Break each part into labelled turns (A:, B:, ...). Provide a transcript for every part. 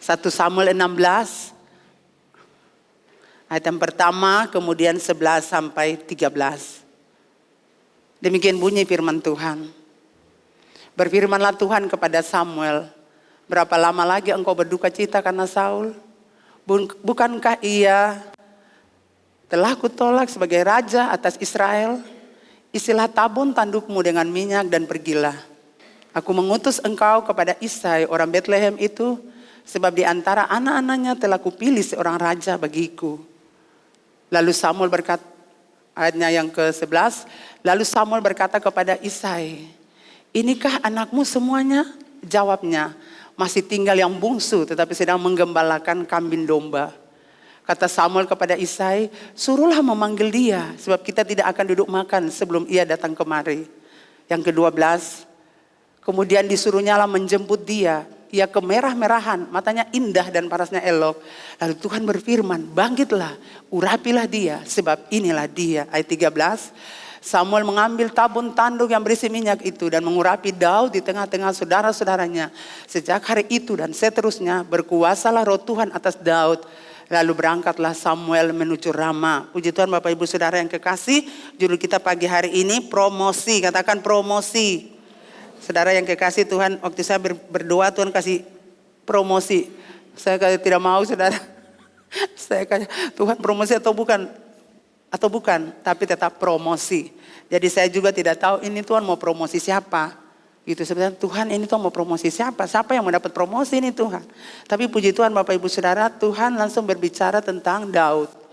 A: 1 Samuel 16 ayat yang pertama, kemudian 11 sampai 13. Demikian bunyi firman Tuhan. Berfirmanlah Tuhan kepada Samuel, berapa lama lagi engkau berduka cita karena Saul? Bukankah ia telah kutolak sebagai raja atas Israel? Isilah tabun tandukmu dengan minyak dan pergilah. Aku mengutus engkau kepada Isai orang Bethlehem itu, sebab di antara anak-anaknya telah kupilih seorang raja bagiku. Lalu Samuel berkata, ayatnya yang ke-11, lalu Samuel berkata kepada Isai, inikah anakmu semuanya? Jawabnya, masih tinggal yang bungsu tetapi sedang menggembalakan kambing domba. Kata Samuel kepada Isai, suruhlah memanggil dia, sebab kita tidak akan duduk makan sebelum ia datang kemari. Yang ke-12, kemudian disuruhnyalah menjemput dia. Ia kemerah-merahan, matanya indah dan parasnya elok. Lalu Tuhan berfirman, bangkitlah, urapilah dia, sebab inilah dia. Ayat 13, Samuel mengambil tabun tanduk yang berisi minyak itu dan mengurapi Daud di tengah-tengah saudara-saudaranya. Sejak hari itu dan seterusnya berkuasalah roh Tuhan atas Daud. Lalu berangkatlah Samuel menuju Rama. Puji Tuhan Bapak Ibu Saudara yang kekasih, judul kita pagi hari ini promosi, katakan promosi. Saudara yang kekasih Tuhan, waktu saya berdoa Tuhan kasih promosi. Saya tidak mau saudara. Saya kayak Tuhan promosi atau bukan? Atau bukan, tapi tetap promosi. Jadi saya juga tidak tahu ini Tuhan mau promosi siapa. Gitu sebenarnya Tuhan ini Tuhan mau promosi siapa? Siapa yang mendapat promosi ini Tuhan? Tapi puji Tuhan Bapak Ibu Saudara, Tuhan langsung berbicara tentang Daud.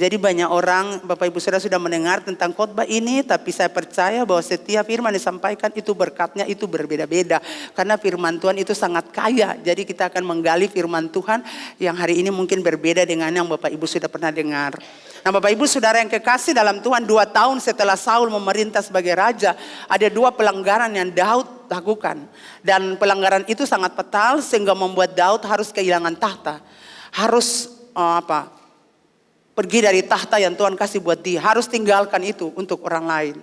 A: Jadi banyak orang, Bapak Ibu Saudara sudah mendengar tentang khotbah ini, tapi saya percaya bahwa setiap firman disampaikan itu berkatnya itu berbeda-beda. Karena firman Tuhan itu sangat kaya, jadi kita akan menggali firman Tuhan yang hari ini mungkin berbeda dengan yang Bapak Ibu sudah pernah dengar. Nah Bapak Ibu Saudara yang kekasih dalam Tuhan, 2 tahun setelah Saul memerintah sebagai raja, ada 2 pelanggaran yang Daud lakukan. Dan pelanggaran itu sangat fatal sehingga membuat Daud harus kehilangan tahta. Harus pergi dari tahta yang Tuhan kasih buat dia. Harus tinggalkan itu untuk orang lain.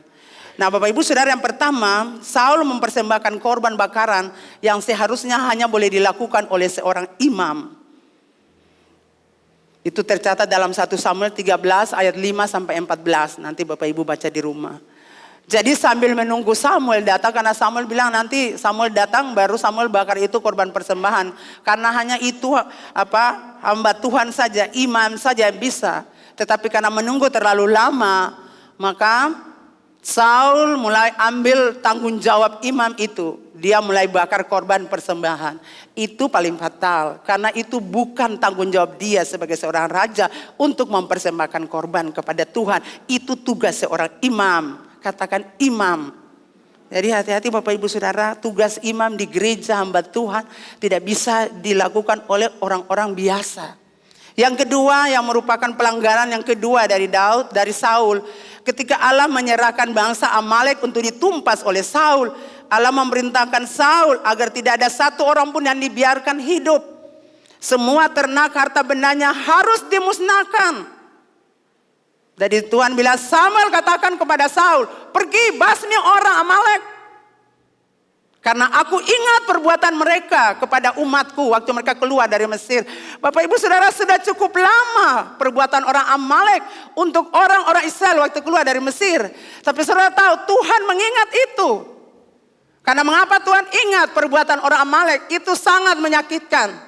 A: Nah Bapak Ibu Saudara, yang pertama, Saul mempersembahkan korban bakaran yang seharusnya hanya boleh dilakukan oleh seorang imam. Itu tercatat dalam 1 Samuel 13 ayat 5 sampai 14. Nanti Bapak Ibu baca di rumah. Jadi sambil menunggu Samuel datang, karena Samuel bilang nanti Samuel datang baru Samuel bakar itu korban persembahan. Karena hanya itu hamba Tuhan saja, imam saja yang bisa. Tetapi karena menunggu terlalu lama, maka Saul mulai ambil tanggung jawab imam itu. Dia mulai bakar korban persembahan. Itu paling fatal. Karena itu bukan tanggung jawab dia sebagai seorang raja untuk mempersembahkan korban kepada Tuhan. Itu tugas seorang imam. Katakan imam. Jadi hati-hati Bapak Ibu Saudara, tugas imam di gereja hamba Tuhan tidak bisa dilakukan oleh orang-orang biasa. Yang kedua, yang merupakan pelanggaran yang kedua dari Daud, dari Saul. Ketika Allah menyerahkan bangsa Amalek untuk ditumpas oleh Saul, Allah memerintahkan Saul agar tidak ada satu orang pun yang dibiarkan hidup. Semua ternak harta bendanya harus dimusnahkan. Jadi Tuhan bilang, Samuel katakan kepada Saul, pergi basmi orang Amalek. Karena aku ingat perbuatan mereka kepada umatku waktu mereka keluar dari Mesir. Bapak Ibu Saudara, sudah cukup lama perbuatan orang Amalek untuk orang-orang Israel waktu keluar dari Mesir. Tapi saudara tahu Tuhan mengingat itu. Karena mengapa Tuhan ingat perbuatan orang Amalek? Itu sangat menyakitkan.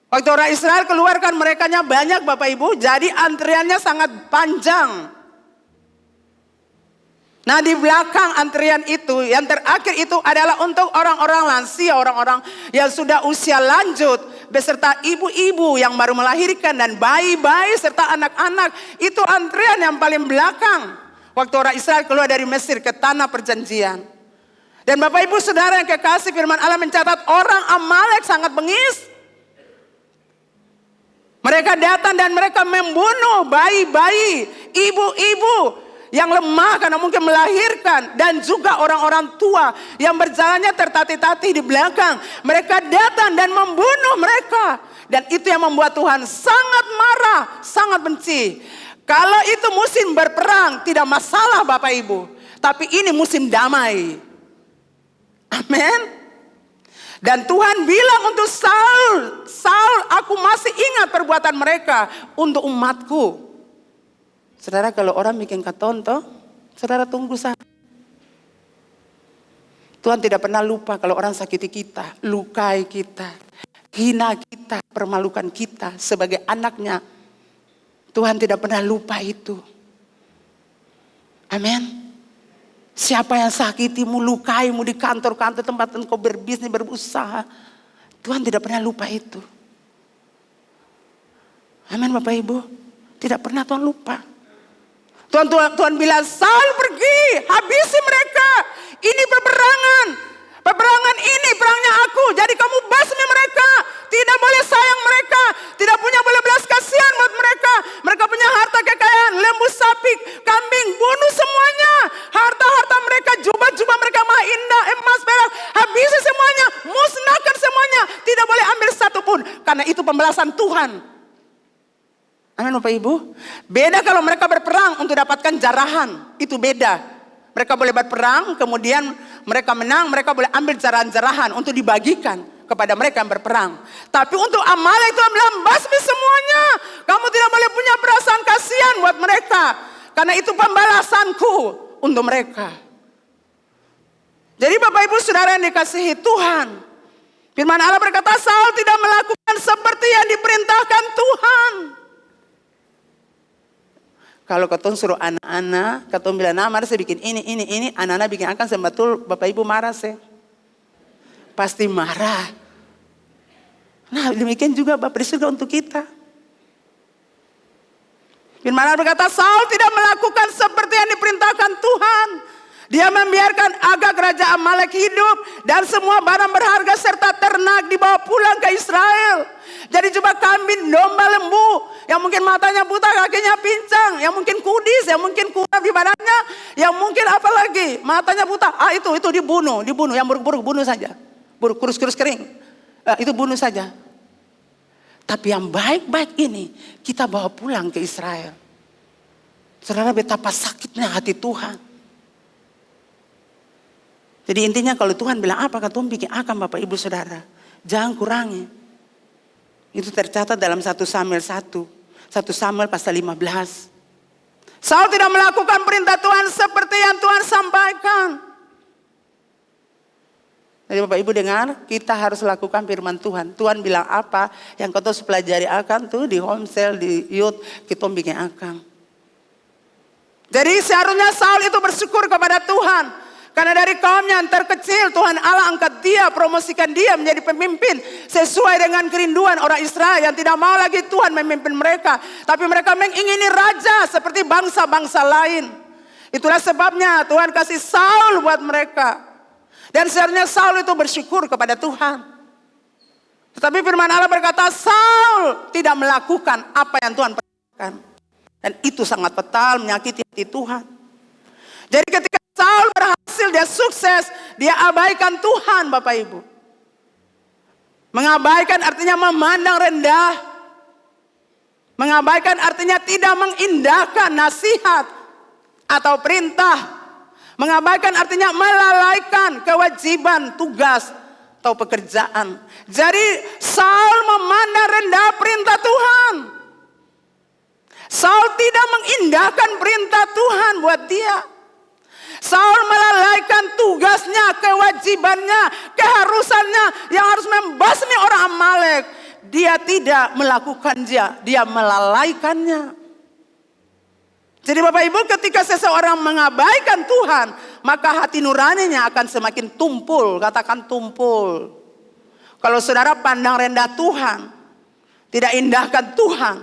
A: Waktu orang Israel keluarkan merekanya banyak Bapak Ibu, jadi antriannya sangat panjang. Nah di belakang antrian itu, yang terakhir itu adalah untuk orang-orang lansia, orang-orang yang sudah usia lanjut, beserta ibu-ibu yang baru melahirkan dan bayi-bayi serta anak-anak. Itu antrian yang paling belakang. Waktu orang Israel keluar dari Mesir ke tanah perjanjian. Dan Bapak Ibu Saudara yang kekasih, firman Allah mencatat orang Amalek sangat bengis. Mereka datang dan mereka membunuh bayi-bayi, ibu-ibu yang lemah karena mungkin melahirkan. Dan juga orang-orang tua yang berjalannya tertatih-tatih di belakang. Mereka datang dan membunuh mereka. Dan itu yang membuat Tuhan sangat marah, sangat benci. Kalau itu musim berperang tidak masalah Bapak Ibu. Tapi ini musim damai. Amin. Dan Tuhan bilang untuk Saul, Saul, aku masih ingat perbuatan mereka untuk umatku. Saudara, kalau orang bikin katonto, saudara tunggu saja. Tuhan tidak pernah lupa kalau orang sakiti kita, lukai kita, hina kita, permalukan kita sebagai anaknya. Tuhan tidak pernah lupa itu. Amin. Siapa yang sakitimu, lukaimu di kantor-kantor tempat engkau berbisnis, berusaha. Tuhan tidak pernah lupa itu. Amin Bapak Ibu. Tidak pernah Tuhan lupa. Tuhan bilang, Saul pergi, habisi mereka. Ini peperangan. Peperangan ini perangnya aku. Jadi kamu basmi mereka. Tidak boleh sayang mereka. Tidak punya boleh belas kasihan buat mereka. Mereka punya harta kekayaan, lembu sapi, kambing, bunuh semuanya. Harta-harta mereka, jubah-jubah mereka mah indah, emas, perak. Habisi semuanya, musnahkan semuanya. Tidak boleh ambil satu pun. Karena itu pembalasan Tuhan. Amin Bapak Ibu. Beda kalau mereka berperang untuk dapatkan jarahan. Itu beda. Mereka boleh berperang, kemudian mereka menang, mereka boleh ambil jarahan-jarahan untuk dibagikan kepada mereka yang berperang. Tapi untuk Amalek Tuhan bilang, basmi semuanya. Kamu tidak boleh punya perasaan kasihan buat mereka. Karena itu pembalasanku untuk mereka. Jadi Bapak Ibu Saudara yang dikasihi Tuhan. Firman Allah berkata, Saul tidak melakukan seperti yang diperintahkan Tuhan. Kalau ketun suruh anak-anak, ketun bilang, nah mari saya bikin ini, anak-anak bikin akan sebetul Bapak Ibu marah sih. Pasti marah. Nah demikian juga Bapak di surga untuk kita. Firman Allah berkata, Saul tidak melakukan seperti yang diperintahkan Tuhan. Dia membiarkan Agag raja Amalek hidup dan semua barang berharga serta ternak dibawa pulang ke Israel. Jadi coba kambing, domba, lembu yang mungkin matanya buta, kakinya pincang, yang mungkin kudis, yang mungkin kurap di badannya, yang mungkin apa lagi matanya buta. Itu dibunuh, yang buruk-buruk bunuh saja. Buruk kurus-kurus kering. Itu bunuh saja. Tapi yang baik-baik ini kita bawa pulang ke Israel. Saudara, betapa sakitnya hati Tuhan. Jadi intinya kalau Tuhan bilang apa, kan Tuhan bikin akan Bapak Ibu Saudara. Jangan kurangi. Itu tercatat dalam 1 Samuel 1. 1 Samuel pasal 15. Saul tidak melakukan perintah Tuhan seperti yang Tuhan sampaikan. Jadi Bapak Ibu dengar, kita harus lakukan firman Tuhan. Tuhan bilang apa, yang kau harus pelajari akan tuh di home cell, di youth, kita bikin akan. Jadi seharusnya Saul itu bersyukur kepada Tuhan. Karena dari kaumnya yang terkecil Tuhan Allah angkat dia, promosikan dia menjadi pemimpin sesuai dengan kerinduan orang Israel yang tidak mau lagi Tuhan memimpin mereka. Tapi mereka mengingini raja seperti bangsa-bangsa lain. Itulah sebabnya Tuhan kasih Saul buat mereka. Dan seharusnya Saul itu bersyukur kepada Tuhan. Tetapi firman Allah berkata Saul tidak melakukan apa yang Tuhan perintahkan. Dan itu sangat fatal, menyakiti hati Tuhan. Jadi ketika Saul berhasil, dia sukses, dia abaikan Tuhan Bapak Ibu. Mengabaikan artinya memandang rendah. Mengabaikan artinya tidak mengindahkan nasihat atau perintah. Mengabaikan artinya melalaikan kewajiban, tugas atau pekerjaan. Jadi Saul memandang rendah perintah Tuhan. Saul tidak mengindahkan perintah Tuhan buat dia. Saul melalaikan tugasnya, kewajibannya, keharusannya yang harus membasmi orang Amalek. Dia tidak melakukan dia melalaikannya. Jadi Bapak Ibu, ketika seseorang mengabaikan Tuhan, maka hati nuraninya akan semakin tumpul. Katakan tumpul. Kalau saudara pandang rendah Tuhan, tidak indahkan Tuhan,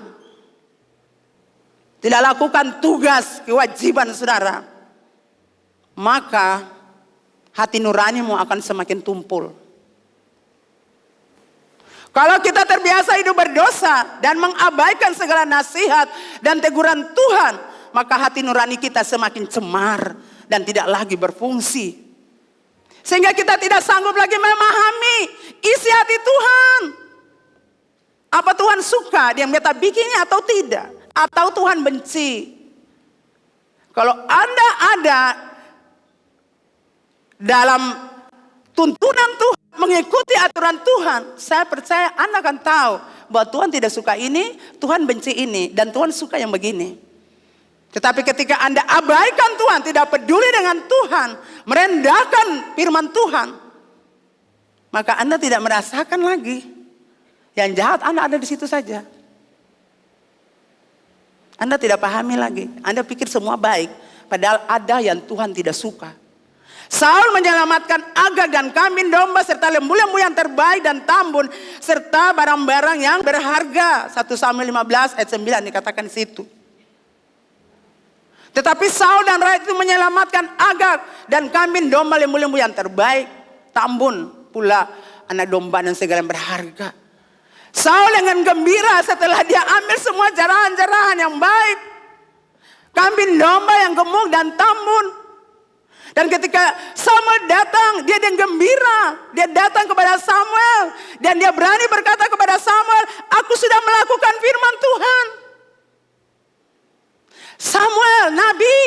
A: tidak lakukan tugas, kewajiban saudara, maka hati nuranimu akan semakin tumpul. Kalau kita terbiasa hidup berdosa dan mengabaikan segala nasihat dan teguran Tuhan, maka hati nurani kita semakin cemar dan tidak lagi berfungsi. Sehingga kita tidak sanggup lagi memahami isi hati Tuhan. Apa Tuhan suka dia kita bikinnya atau tidak? Atau Tuhan benci? Kalau Anda ada dalam tuntunan Tuhan, mengikuti aturan Tuhan, saya percaya Anda akan tahu bahwa Tuhan tidak suka ini, Tuhan benci ini, dan Tuhan suka yang begini. Tetapi ketika Anda abaikan Tuhan, tidak peduli dengan Tuhan, merendahkan firman Tuhan, maka Anda tidak merasakan lagi. Yang jahat Anda ada di situ saja. Anda tidak pahami lagi. Anda pikir semua baik, padahal ada yang Tuhan tidak suka. Saul menyelamatkan Agag dan kambing domba serta lembu-lembu yang terbaik dan tambun serta barang-barang yang berharga. 1 Samuel 15 ayat 9 dikatakan di situ. Tetapi Saul dan rakyat itu menyelamatkan Agag dan kambing domba lembu-lembu yang terbaik, tambun pula anak domba dan segala yang berharga. Saul dengan gembira setelah dia ambil semua jarahan-jarahan yang baik, kambing domba yang gemuk dan tambun. Dan ketika Samuel datang, dia dengan gembira. Dia datang kepada Samuel. Dan dia berani berkata kepada Samuel, aku sudah melakukan firman Tuhan. Samuel, Nabi,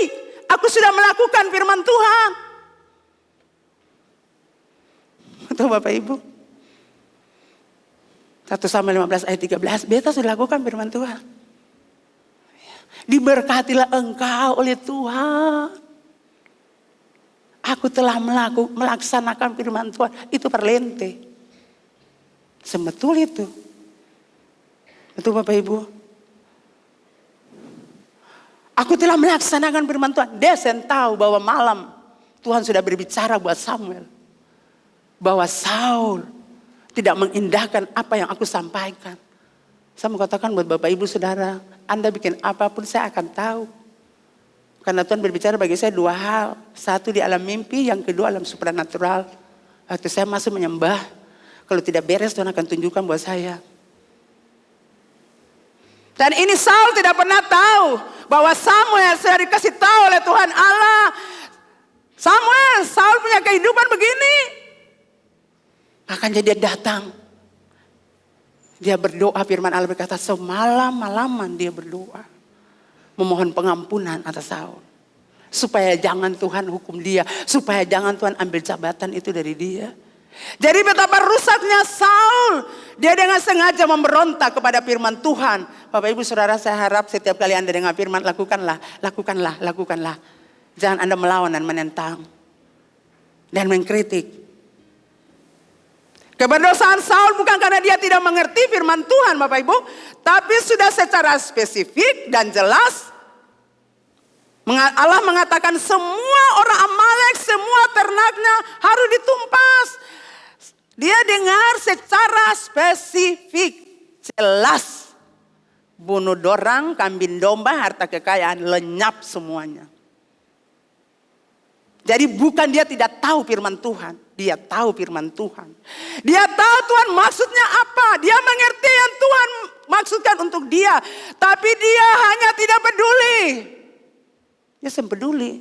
A: aku sudah melakukan firman Tuhan. Betul Bapak Ibu? 1 Samuel 15 ayat 13, beta sudah lakukan firman Tuhan. Diberkatilah engkau oleh Tuhan. Aku telah melaksanakan firman Tuhan. Itu perlente. Sebetul itu. Betul Bapak Ibu. Aku telah melaksanakan firman Tuhan. Desen tahu bahwa malam Tuhan sudah berbicara buat Samuel. Bahwa Saul tidak mengindahkan apa yang aku sampaikan. Saya mau katakan buat Bapak Ibu Saudara. Anda bikin apapun saya akan tahu. Karena Tuhan berbicara bagi saya dua hal. Satu di alam mimpi, yang kedua alam supranatural. Waktu saya masih menyembah, kalau tidak beres Tuhan akan tunjukkan buat saya. Dan ini Saul tidak pernah tahu bahwa Samuel sudah dikasih tahu oleh Tuhan Allah. Saul punya kehidupan begini. Makanya dia datang. Dia berdoa, firman Allah berkata semalam-malaman dia berdoa. Memohon pengampunan atas Saul. Supaya jangan Tuhan hukum dia. Supaya jangan Tuhan ambil jabatan itu dari dia. Jadi betapa rusaknya Saul. Dia dengan sengaja memberontak kepada firman Tuhan. Bapak Ibu Saudara, saya harap setiap kali Anda dengar firman, lakukanlah. Jangan Anda melawan dan menentang. Dan mengkritik. Keberdosaan Saul bukan karena dia tidak mengerti firman Tuhan Bapak Ibu. Tapi sudah secara spesifik dan jelas. Allah mengatakan semua orang Amalek, semua ternaknya harus ditumpas. Dia dengar secara spesifik. Jelas. Bunuh dorang, kambing domba, harta kekayaan, lenyap semuanya. Jadi bukan dia tidak tahu firman Tuhan. Dia tahu firman Tuhan. Dia tahu Tuhan maksudnya apa. Dia mengerti yang Tuhan maksudkan untuk dia. Tapi dia hanya tidak peduli. Dia sempeduli.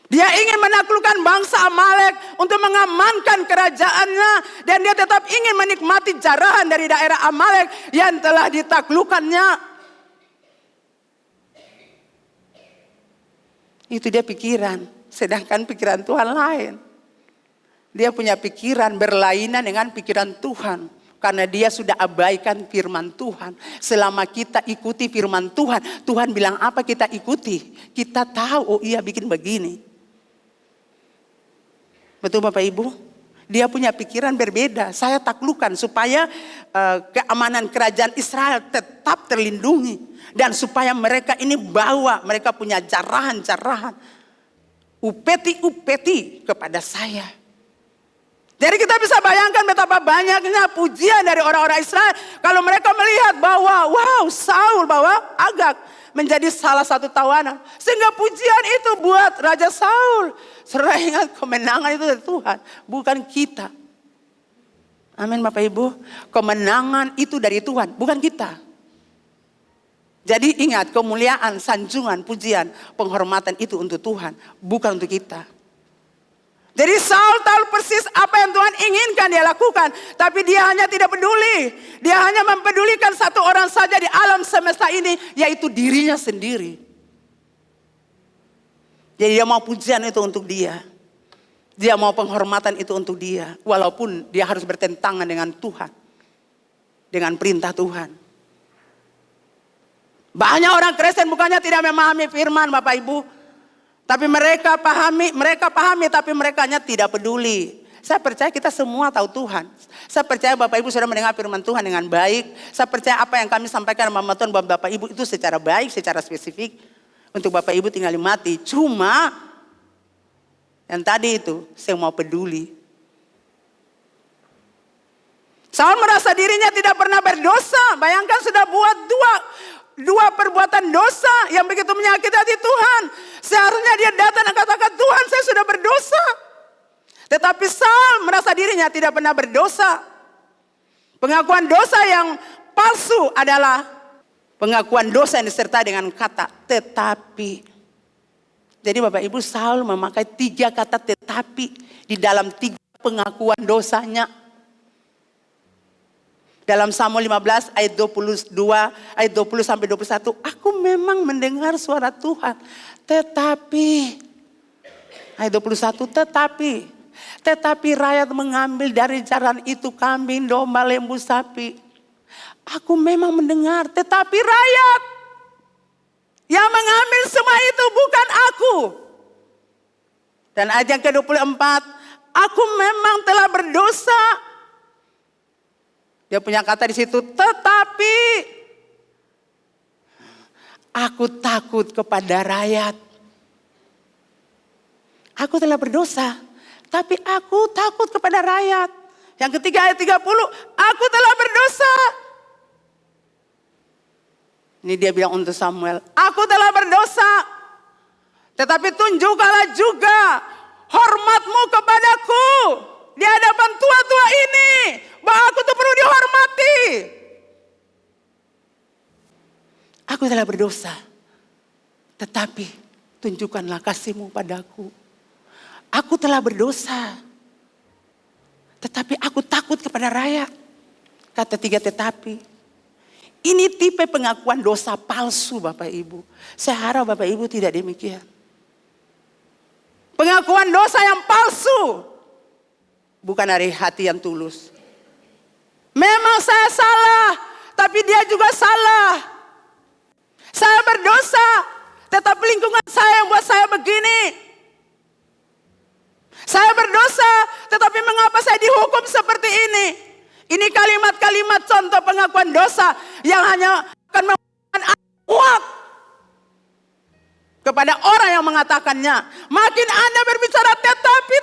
A: Dia ingin menaklukkan bangsa Amalek untuk mengamankan kerajaannya. Dan dia tetap ingin menikmati jarahan dari daerah Amalek yang telah ditaklukkannya. Itu dia pikiran. Sedangkan pikiran Tuhan lain. Dia punya pikiran berlainan dengan pikiran Tuhan. Karena dia sudah abaikan firman Tuhan. Selama kita ikuti firman Tuhan. Tuhan bilang apa kita ikuti. Kita tahu oh iya bikin begini. Betul Bapak Ibu? Dia punya pikiran berbeda. Saya taklukkan supaya keamanan kerajaan Israel tetap terlindungi. Dan supaya mereka ini bawa, mereka punya jarahan-jarahan. Upeti-upeti kepada saya. Jadi kita bisa bayangkan betapa banyaknya pujian dari orang-orang Israel. Kalau mereka melihat bahwa wow Saul bahwa Agag menjadi salah satu tawanan. Sehingga pujian itu buat Raja Saul. Saudara ingat kemenangan itu dari Tuhan. Bukan kita. Amin Bapak Ibu. Kemenangan itu dari Tuhan. Bukan kita. Jadi ingat kemuliaan, sanjungan, pujian, penghormatan itu untuk Tuhan. Bukan untuk kita. Jadi Saul tahu persis apa yang Tuhan inginkan dia lakukan. Tapi dia hanya tidak peduli. Dia hanya mempedulikan satu orang saja di alam semesta ini. Yaitu dirinya sendiri. Jadi dia mau pujian itu untuk dia. Dia mau penghormatan itu untuk dia. Walaupun dia harus bertentangan dengan Tuhan. Dengan perintah Tuhan. Banyak orang Kristen bukannya tidak memahami firman Bapak Ibu. Tapi mereka pahami tapi mereka tidak peduli. Saya percaya kita semua tahu Tuhan. Saya percaya Bapak Ibu sudah mendengar firman Tuhan dengan baik. Saya percaya apa yang kami sampaikan sama Tuhan buat Bapak Ibu itu secara baik, secara spesifik. Untuk Bapak Ibu tinggal mati. Cuma yang tadi itu saya mau peduli. Saul merasa dirinya tidak pernah berdosa. Bayangkan sudah buat dua perbuatan dosa yang begitu menyakiti hati Tuhan. Seharusnya dia datang dan katakan, Tuhan saya sudah berdosa. Tetapi Saul merasa dirinya tidak pernah berdosa. Pengakuan dosa yang palsu adalah pengakuan dosa yang disertai dengan kata tetapi. Jadi Bapak Ibu, Saul memakai 3 kata tetapi di dalam 3 pengakuan dosanya. Dalam Samuel 15 ayat 22, ayat 20 sampai 21. Aku memang mendengar suara Tuhan. Tetapi, ayat 21, tetapi rakyat mengambil dari jaran itu kambing, domba, lembu, sapi. Aku memang mendengar, tetapi rakyat yang mengambil semua itu bukan aku. Dan ayat yang ke-24, aku memang telah berdosa. Dia punya kata di situ, tetapi aku takut kepada rakyat. Aku telah berdosa, tapi aku takut kepada rakyat. Yang ketiga ayat 30, aku telah berdosa. Ini dia bilang untuk Samuel, aku telah berdosa. Tetapi tunjukkanlah juga hormatmu kepadaku di hadapan tua-tua ini, bahwa aku tuh perlu dihormati. Aku telah berdosa, tetapi tunjukkanlah kasih-Mu padaku. Aku telah berdosa, tetapi aku takut kepada rakyat. Kata 3 tetapi. Ini tipe pengakuan dosa palsu Bapak Ibu. Saya harap Bapak Ibu tidak demikian. Pengakuan dosa yang palsu bukan dari hati yang tulus. Memang saya salah, tapi dia juga salah. Saya berdosa, tetapi lingkungan saya yang buat saya begini. Saya berdosa, tetapi mengapa saya dihukum seperti ini? Ini kalimat-kalimat contoh pengakuan dosa yang hanya akan memberikan muak kepada orang yang mengatakannya. Makin Anda berbicara tetapi,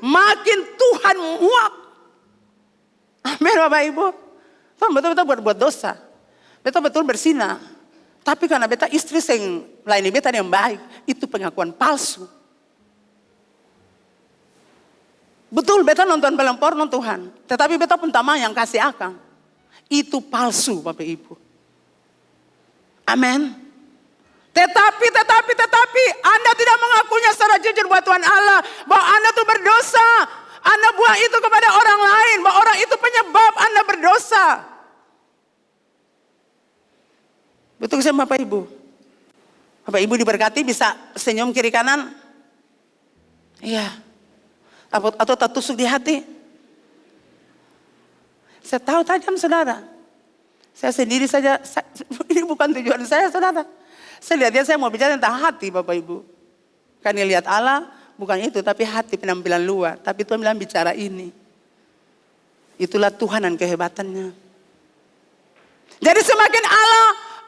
A: makin Tuhan muak. Amin Bapak Ibu. Tuhan betul-betul buat dosa. Betul-betul bersina. Tapi karena beta istri yang lain beta yang baik, itu pengakuan palsu. Betul beta nonton film porno Tuhan. Tetapi beta pun tamang yang kasih akang. Itu palsu Bapak Ibu. Amin. Tetapi Anda tidak mengakunya secara jujur buat Tuhan Allah. Bahwa Anda tuh berdosa. Anda buang itu kepada orang lain. Bahwa orang itu penyebab Anda berdosa. Betul sih Bapak Ibu. Bapak Ibu diberkati bisa senyum kiri kanan. Iya. Atau tertusuk di hati. Saya tahu tajam saudara. Saya sendiri saja, ini bukan tujuan saya saudara. Saya lihat saya mau bicara tentang hati Bapak Ibu. Kan lihat Allah bukan itu, tapi hati penampilan luar. Tapi Tuhan bilang bicara ini. Itulah Tuhan dan kehebatannya. Jadi semakin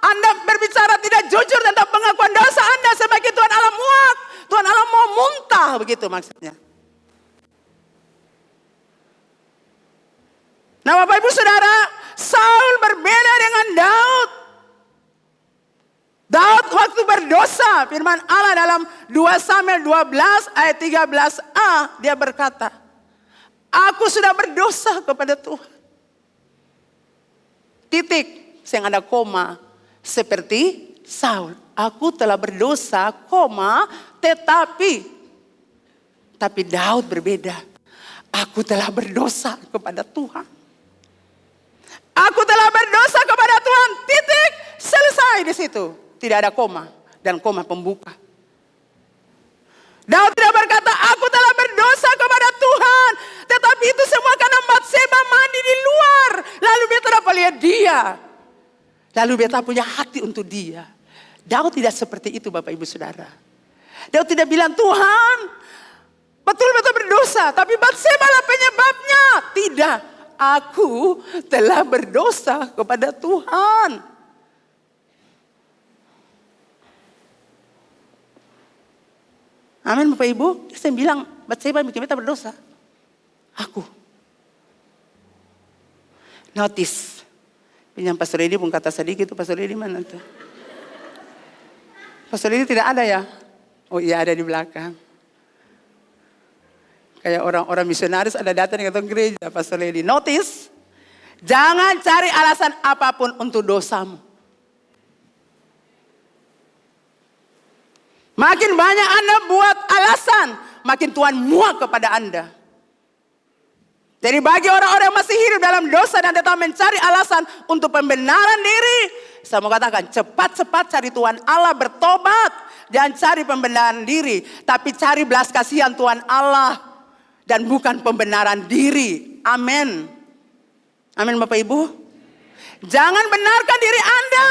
A: Anda berbicara tidak jujur tentang pengakuan dosa Anda, semakin Tuhan Allah muak. Tuhan Allah mau muntah, begitu maksudnya. Nah Bapak Ibu Saudara, Saul berbeda dengan Daud. Daud waktu berdosa, firman Allah dalam 2 Samuel 12 ayat 13a, dia berkata, aku sudah berdosa kepada Tuhan. Titik, yang ada koma, seperti Saul. Aku telah berdosa, koma, tetapi Daud berbeda. Aku telah berdosa kepada Tuhan. Aku telah berdosa kepada Tuhan, titik, selesai di situ. Tidak ada koma dan koma pembuka. Daud tidak berkata, aku telah itu semua karena Batseba mandi di luar. Lalu beta dapat lihat dia. Lalu beta punya hati untuk dia. Daud tidak seperti itu Bapak Ibu Saudara. Daud tidak bilang, Tuhan betul-betul berdosa. Tapi Batseba lah penyebabnya. Tidak, aku telah berdosa kepada Tuhan. Amin Bapak Ibu. Saya bilang, Batseba bikin beta berdosa. Aku. Notice. Pinjam Pastor Edi pun kata sedikit itu. Pastor Edi mana tuh? Pastor Edi tidak ada ya? Oh iya ada di belakang. Kayak orang-orang misionaris ada datang ke gereja Pastor Edi. Notice. Jangan cari alasan apapun untuk dosamu. Makin banyak Anda buat alasan, makin Tuhan muak kepada Anda. Jadi bagi orang-orang yang masih hidup dalam dosa dan tetap mencari alasan untuk pembenaran diri, saya mau katakan cepat-cepat cari Tuhan Allah, bertobat. Jangan cari pembenaran diri, tapi cari belas kasihan Tuhan Allah. Dan bukan pembenaran diri. Amin. Amin Bapak Ibu. Jangan benarkan diri Anda.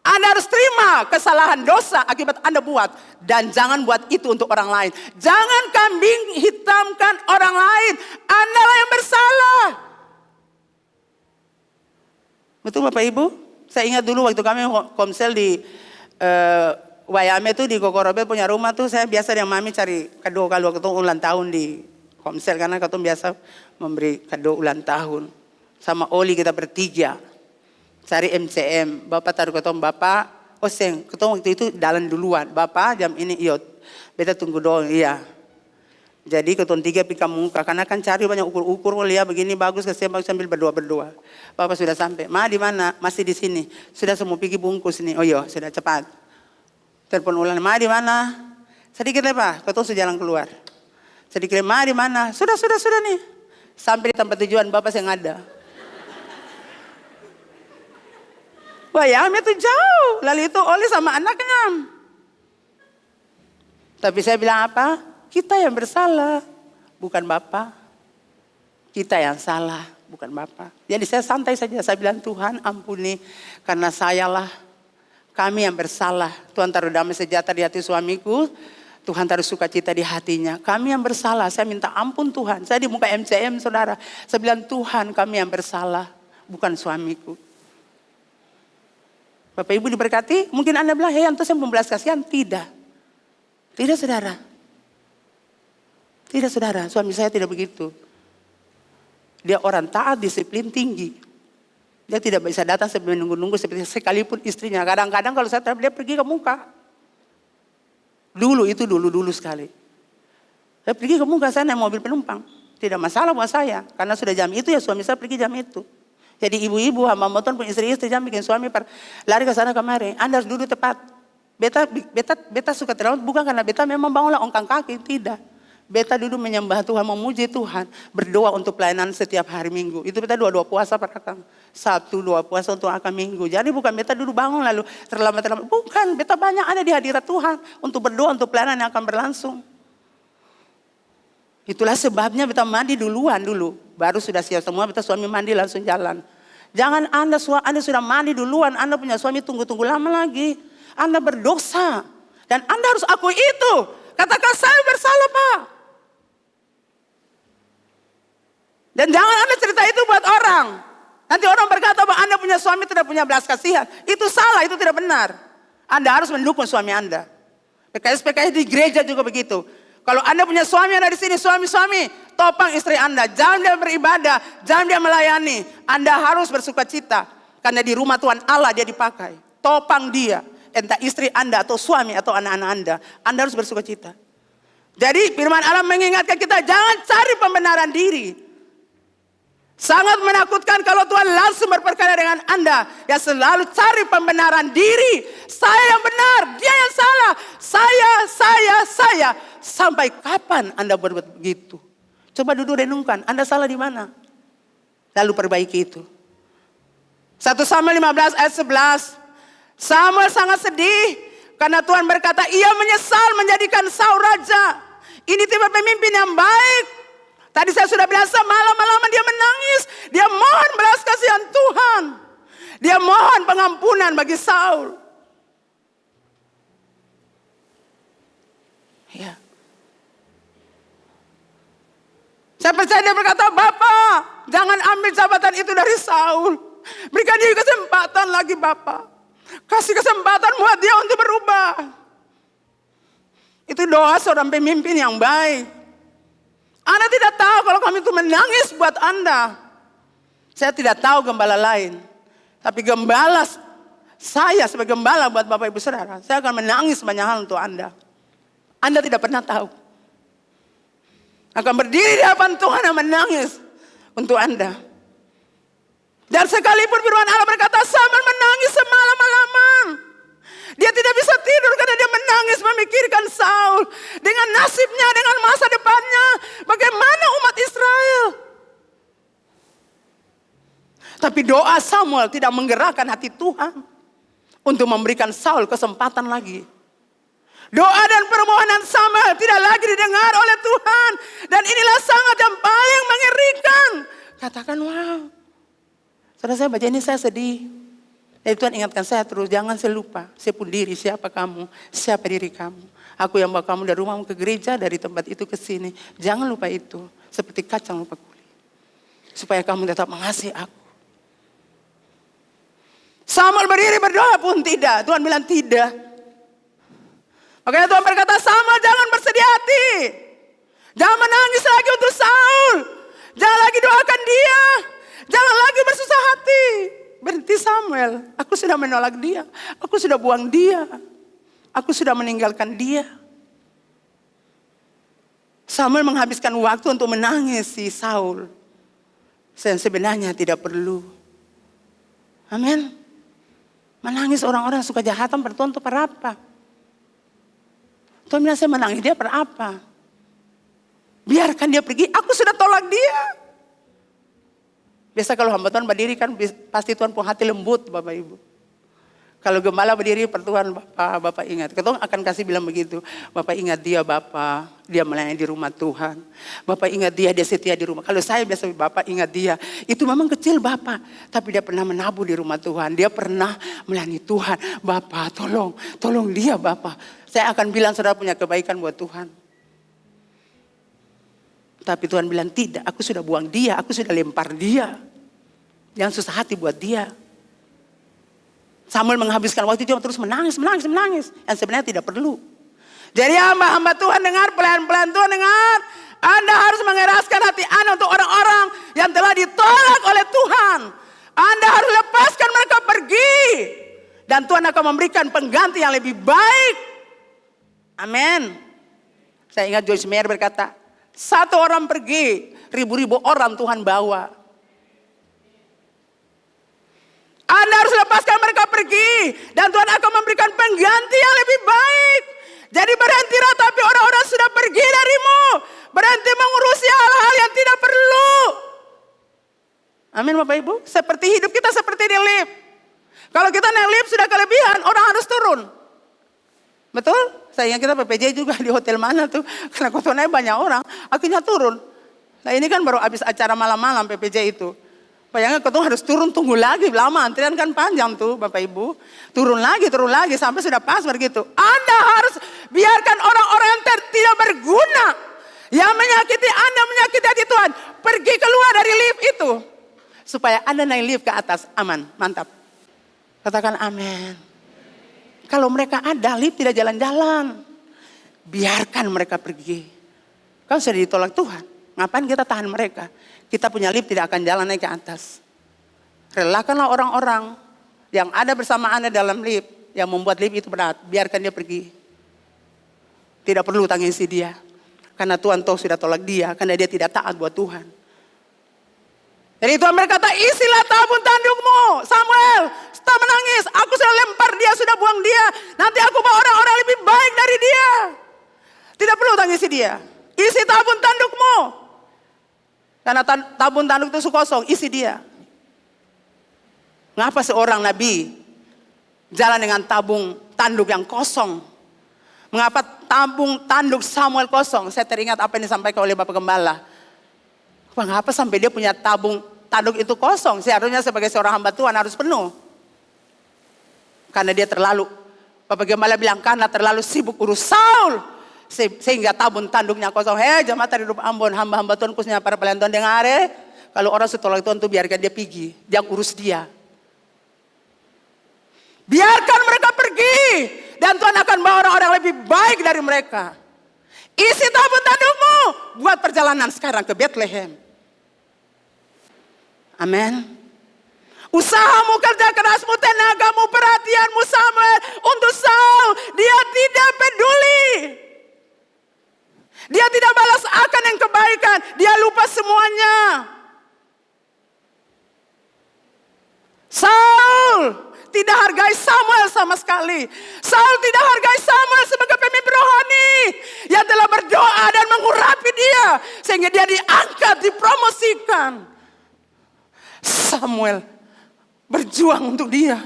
A: Anda harus terima kesalahan dosa akibat Anda buat. Dan jangan buat itu untuk orang lain. Jangan kambing hitamkan orang lain. Anda lah yang bersalah. Betul Bapak Ibu? Saya ingat dulu waktu kami komsel di Wayame tuh di Kokorobel punya rumah tuh. Saya biasa dengan mami cari kado kalau waktu ulang tahun di komsel. Karena ketemu biasa memberi kado ulang tahun. Sama Oli kita bertiga. Cari MCM, Bapak taruh ketemu Bapak, ketemu waktu itu jalan duluan. Bapak jam ini, iya, beta tunggu doang, iya. Jadi ketemu tiga pika muka, karena kan cari banyak ukur-ukur, lihat begini bagus, kasih bagus sambil berdoa-berdoa. Bapak sudah sampai, Ma di mana? Masih di sini. Sudah semua pergi bungkus nih, oh iya, sudah cepat. Telepon ulang, Ma di mana? Sedikit lah Pak, ketemu sejalan keluar. Sedikit, Ma di mana? Sudah nih. Sampai di tempat tujuan, Bapak saya ada. Wah ya, itu jauh. Lalu itu Oli sama anaknya. Tapi saya bilang apa? Kita yang bersalah, bukan Bapak. Kita yang salah, bukan Bapak. Jadi saya santai saja. Saya bilang Tuhan ampuni karena sayalah kami yang bersalah. Tuhan taruh damai sejahtera di hati suamiku. Tuhan taruh sukacita di hatinya. Kami yang bersalah. Saya minta ampun Tuhan. Saya di muka MCM saudara. Saya bilang Tuhan kami yang bersalah, bukan suamiku. Bapak Ibu diberkati, mungkin Anda bilang, hei antus yang membelas kasihan. Tidak. Tidak saudara. Tidak saudara, suami saya tidak begitu. Dia orang taat, disiplin tinggi. Dia tidak bisa datang sambil menunggu-nunggu seperti sekalipun istrinya. Kadang-kadang kalau saya dia pergi ke muka. Dulu sekali. Saya pergi ke muka, saya naik mobil penumpang. Tidak masalah buat saya. Karena sudah jam itu ya suami saya pergi jam itu. Jadi ibu-ibu hamba motor pun istri-istri jangan bikin suami lari ke sana kemari. Anda harus duduk tepat. Beta suka terawat bukan karena beta memang bangunlah ongkang kaki, tidak. Beta duduk menyembah Tuhan, memuji Tuhan, berdoa untuk pelayanan setiap hari Minggu. Itu beta dua puasa perakang. 1, 2 puasa untuk akan Minggu. Jadi bukan beta duduk bangun lalu terlambat. Bukan, beta banyak ada di hadirat Tuhan untuk berdoa untuk pelayanan yang akan berlangsung. Itulah sebabnya beta mandi duluan dulu. Baru sudah siap semua, beta suami mandi langsung jalan. Jangan Anda sudah mandi duluan, Anda punya suami tunggu-tunggu lama lagi. Anda berdosa. Dan Anda harus akui itu. Katakan saya bersalah Pak. Dan jangan Anda cerita itu buat orang. Nanti orang berkata bahwa Anda punya suami tidak punya belas kasihan. Itu salah, itu tidak benar. Anda harus mendukung suami Anda. PKS di gereja juga begitu. Kalau Anda punya suami ada di sini, suami-suami, topang istri Anda. Jangan dia beribadah, jangan dia melayani. Anda harus bersuka cita. Karena di rumah Tuhan Allah dia dipakai. Topang dia, entah istri Anda atau suami atau anak-anak Anda. Anda harus bersuka cita. Jadi firman Allah mengingatkan kita, jangan cari pembenaran diri. Sangat menakutkan kalau Tuhan langsung berperkara dengan Anda. Yang selalu cari pembenaran diri. Saya yang benar, dia yang salah. Saya. Sampai kapan Anda berbuat begitu? Coba duduk renungkan, Anda salah di mana? Lalu perbaiki itu. 1 Samuel 15 ayat 11. Samuel sangat sedih. Karena Tuhan berkata, ia menyesal menjadikan Saul raja. Ini tipe pemimpin yang baik. Tadi saya sudah bilang semalam-malaman dia menangis. Dia mohon belas kasihan Tuhan. Dia mohon pengampunan bagi Saul. Ya. Saya percaya dia berkata, Bapak, jangan ambil jabatan itu dari Saul. Berikan dia kesempatan lagi Bapak. Kasih kesempatan buat dia untuk berubah. Itu doa seorang pemimpin yang baik. Anda tidak tahu kalau kami itu menangis buat Anda. Saya tidak tahu gembala lain. Tapi gembala saya sebagai gembala buat Bapak Ibu Saudara. Saya akan menangis banyak hal untuk Anda. Anda tidak pernah tahu. Akan berdiri di hadapan Tuhan dan menangis untuk Anda. Dan sekalipun firman Allah berkata Samuel menangis semalam-malaman. Dia tidak bisa tidur karena dia menangis memikirkan Saul. Dengan nasibnya, dengan masa depannya. Bagaimana umat Israel. Tapi doa Samuel tidak menggerakkan hati Tuhan. Untuk memberikan Saul kesempatan lagi. Doa dan permohonan Samuel tidak lagi didengar oleh Tuhan. Dan inilah sangat yang paling mengerikan. Katakan wow. Setelah saya baca ini saya sedih. Jadi Tuhan ingatkan saya terus, jangan saya lupa. Saya pun diri, siapa kamu, siapa diri kamu. Aku yang bawa kamu dari rumahmu ke gereja, dari tempat itu ke sini. Jangan lupa itu, seperti kacang lupa kulit. Supaya kamu tetap mengasihi aku. Samuel berdiri berdoa pun tidak, Tuhan bilang tidak. Makanya Tuhan berkata, Samuel jangan bersedih hati. Jangan menangis lagi untuk Saul. Jangan lagi doakan dia. Jangan lagi bersusah hati. Berhenti Samuel, aku sudah menolak dia. Aku sudah buang dia. Aku sudah meninggalkan dia. Samuel menghabiskan waktu untuk menangis si Saul. Yang sebenarnya tidak perlu. Amin. Menangis orang-orang suka jahatan bertuan itu per apa? Tuhan bilang saya menangis dia per apa? Biarkan dia pergi, aku sudah tolak dia. Biasa kalau hamba Tuhan berdiri kan pasti Tuhan punya hati lembut Bapak Ibu. Kalau gembala berdiri per Tuhan Bapak ingat. Kita akan kasih bilang begitu. Bapak ingat dia Bapak. Dia melayani di rumah Tuhan. Bapak ingat dia setia di rumah. Kalau saya biasa Bapak ingat dia. Itu memang kecil Bapak. Tapi dia pernah menabur di rumah Tuhan. Dia pernah melayani Tuhan. Bapak tolong dia Bapak. Saya akan bilang saudara punya kebaikan buat Tuhan. Tapi Tuhan bilang tidak, aku sudah buang dia, aku sudah lempar dia. Jangan susah hati buat dia. Samuel menghabiskan waktu itu terus menangis. Yang sebenarnya tidak perlu. Jadi hamba Tuhan dengar, pelayan-pelayan Tuhan dengar. Anda harus mengeraskan hati Anda untuk orang-orang yang telah ditolak oleh Tuhan. Anda harus lepaskan mereka pergi. Dan Tuhan akan memberikan pengganti yang lebih baik. Amin. Saya ingat Joyce Meyer berkata, satu orang pergi, ribu-ribu orang Tuhan bawa. Anda harus lepaskan mereka pergi. Dan Tuhan akan memberikan pengganti yang lebih baik. Jadi berhenti ratapi orang-orang sudah pergi darimu. Berhenti mengurusi hal-hal yang tidak perlu. Amin Bapak Ibu. Seperti hidup kita seperti di lift. Kalau kita naik lift sudah kelebihan, orang harus turun. Betul? Saya ingat kita PPJ juga di hotel mana tuh. Karena kotornya banyak orang, akhirnya turun. Nah ini kan baru habis acara malam-malam PPJ itu. Bayangkan ketua harus turun, tunggu lagi, lama antrian kan panjang tuh Bapak Ibu. Turun lagi sampai sudah pas begitu. Anda harus biarkan orang-orang yang tidak berguna. Yang menyakiti Anda, menyakiti hati Tuhan. Pergi keluar dari lift itu. Supaya Anda naik lift ke atas, aman, mantap. Katakan amin. Kalau mereka ada, lift tidak jalan-jalan. Biarkan mereka pergi. Kan sudah ditolak Tuhan. Ngapain kita tahan mereka? Kita punya lift tidak akan jalan naik ke atas. Relakanlah orang-orang yang ada bersama Anda dalam lift. Yang membuat lift itu berat. Biarkan dia pergi. Tidak perlu tangisi dia. Karena Tuhan tahu sudah tolak dia. Karena dia tidak taat buat Tuhan. Jadi Tuhan berkata, isilah tabung tandukmu. Samuel, stop menangis. Aku sudah lempar dia, sudah buang dia. Nanti aku bawa orang-orang lebih baik dari dia. Tidak perlu tangisi dia. Isi tabung tandukmu. Karena tabung tanduk itu kosong, isi dia. Ngapa seorang nabi jalan dengan tabung tanduk yang kosong? Mengapa tabung tanduk Samuel kosong? Saya teringat apa yang disampaikan oleh Bapak Gembala. Mengapa sampai dia punya tanduk itu kosong? Seharusnya sebagai seorang hamba Tuhan harus penuh. Karena dia terlalu, Bapak Gembala bilang karena terlalu sibuk urus Saul. Sehingga tanduknya kosong. Jemaat di rumah Ambon, hamba-hamba Tuhan khususnya para pelayan Tuhan dengar. Kalau orang setolak Tuhan tuh biarkan dia pergi. Jangan urus dia. Biarkan mereka pergi. Dan Tuhan akan bawa orang-orang lebih baik dari mereka. Isi tabung tandukmu. Buat perjalanan sekarang ke Bethlehem. Amin. Usahamu, kerja kerasmu, tenagamu, perhatianmu Samuel untuk Saul. Dia tidak peduli. Dia tidak balas akan yang kebaikan. Dia lupa semuanya. Saul tidak hargai Samuel sama sekali. Saul tidak hargai Samuel sebagai pemimpin rohani yang telah berdoa dan mengurapi dia sehingga dia diangkat, dipromosikan. Samuel berjuang untuk dia,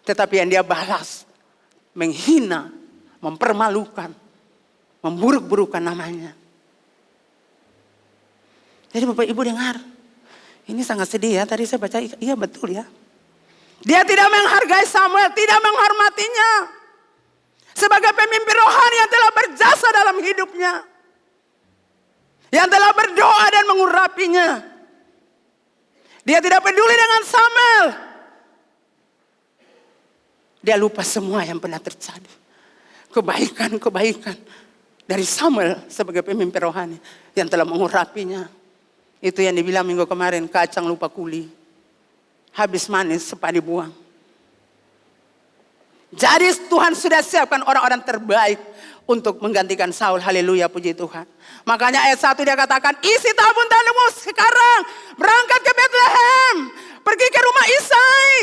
A: tetapi yang dia balas menghina, mempermalukan, memburuk-burukan namanya. Jadi Bapak Ibu dengar, ini sangat sedih ya. Tadi saya baca, iya betul ya. Dia tidak menghargai Samuel, tidak menghormatinya. Sebagai pemimpin rohani yang telah berjasa dalam hidupnya. Yang telah berdoa dan mengurapinya. Dia tidak peduli dengan Samuel. Dia lupa semua yang pernah terjadi. Kebaikan-kebaikan dari Samuel sebagai pemimpin rohani. Yang telah mengurapinya. Itu yang dibilang minggu kemarin, kacang lupa kuli. Habis manis, sepa dibuang. Jadi Tuhan sudah siapkan orang-orang terbaik untuk menggantikan Saul. Haleluya, puji Tuhan. Makanya ayat 1 dia katakan, isi tabung tandukmu sekarang. Berangkat ke Bethlehem. Pergi ke rumah Isai.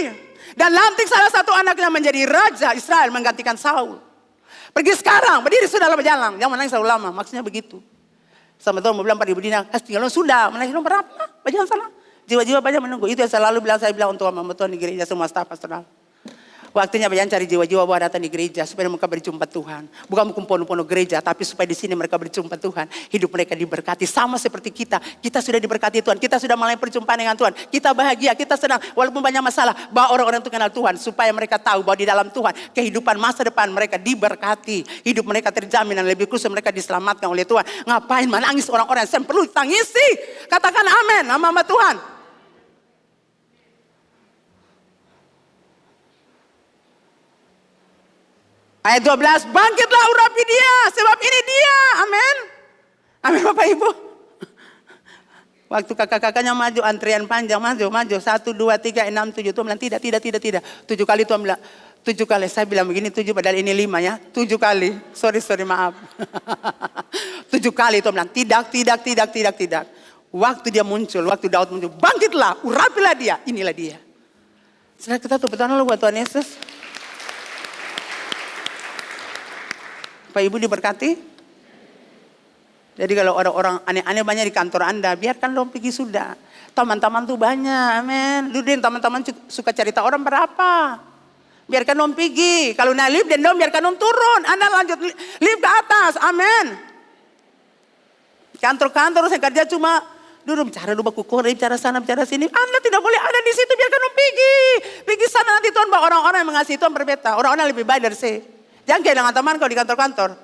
A: Dan lantik salah satu anaknya menjadi raja Israel menggantikan Saul. Pergi sekarang, berdiri sudah berjalan. Jangan menangis terlalu lama, maksudnya begitu. Sama Tuhan mau bilang 4.000 dinar, tinggal sudah, menangis berapa? Jangan salah. Jiwa-jiwa banyak menunggu. Itu yang selalu saya bilang untuk hamba Tuhan di gereja semua staf pastoral. Waktunya banyak cari jiwa-jiwa bahwa datang di gereja supaya mereka berjumpa Tuhan. Bukan kumpul-kumpul gereja, tapi supaya di sini mereka berjumpa Tuhan. Hidup mereka diberkati sama seperti kita. Kita sudah diberkati Tuhan. Kita sudah mulai perjumpaan dengan Tuhan. Kita bahagia, kita senang. Walaupun banyak masalah, bawa orang-orang itu kenal Tuhan supaya mereka tahu bahwa di dalam Tuhan kehidupan masa depan mereka diberkati. Hidup mereka terjamin dan lebih khusus mereka diselamatkan oleh Tuhan. Ngapain menangis orang-orang yang perlu tangisi? Katakan amin, nama Tuhan. Ayat 12, bangkitlah urapi dia, sebab ini dia, amin. Amin Bapak Ibu. Waktu kakak-kakaknya maju, antrian panjang, maju. 1, 2, 3, 6, 7. Tuhan bilang tidak. 7 kali Tuhan bilang, 7 kali. Saya bilang begini 7 padahal ini 5 ya. 7 kali, sorry maaf. 7 kali Tuhan bilang, tidak. Waktu dia muncul, waktu Daud muncul, bangkitlah, urapilah dia, inilah dia. Saudara kita tepuk tangan buat Tuhan Yesus. Pak Ibu diberkati. Jadi kalau orang-orang aneh-aneh banyak di kantor Anda, biarkan dong pergi sudah. Teman-teman tuh banyak, amin. Dudin teman-teman suka cerita orang berapa. Biarkan dong pergi. Kalau naik lift dan dong biarkan dong turun. Anda lanjut lift ke atas, amin. Kantor-kantor saya kerja cuma duduk bicara dulu baku bicara sana, bicara sini. Anda tidak boleh ada di situ, biarkan dong pergi. Pergi sana nanti Tuhan bawa orang-orang yang mengasihi Tuhan berbeda. Orang-orang lebih baik dari saya. Jangan kayak dengan teman kau di kantor-kantor.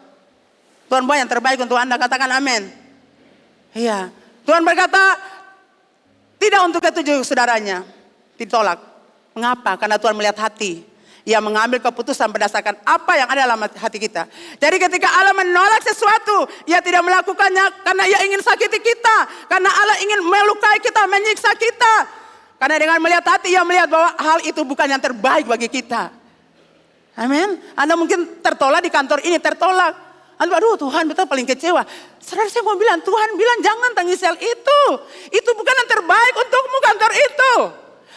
A: Tuhan bawa yang terbaik untuk Anda, katakan amin. Iya. Tuhan berkata, tidak untuk ketujuh saudaranya. Ditolak. Mengapa? Karena Tuhan melihat hati. Ia mengambil keputusan berdasarkan apa yang ada dalam hati kita. Jadi ketika Allah menolak sesuatu, ia tidak melakukannya karena ia ingin sakiti kita. Karena Allah ingin melukai kita, menyiksa kita. Karena dengan melihat hati, ia melihat bahwa hal itu bukan yang terbaik bagi kita. Amin. Anda mungkin tertolak di kantor ini, tertolak. Anda, aduh Tuhan betul paling kecewa. Saudara saya mau bilang, Tuhan bilang jangan tangis hal itu. Itu bukan yang terbaik untukmu kantor itu.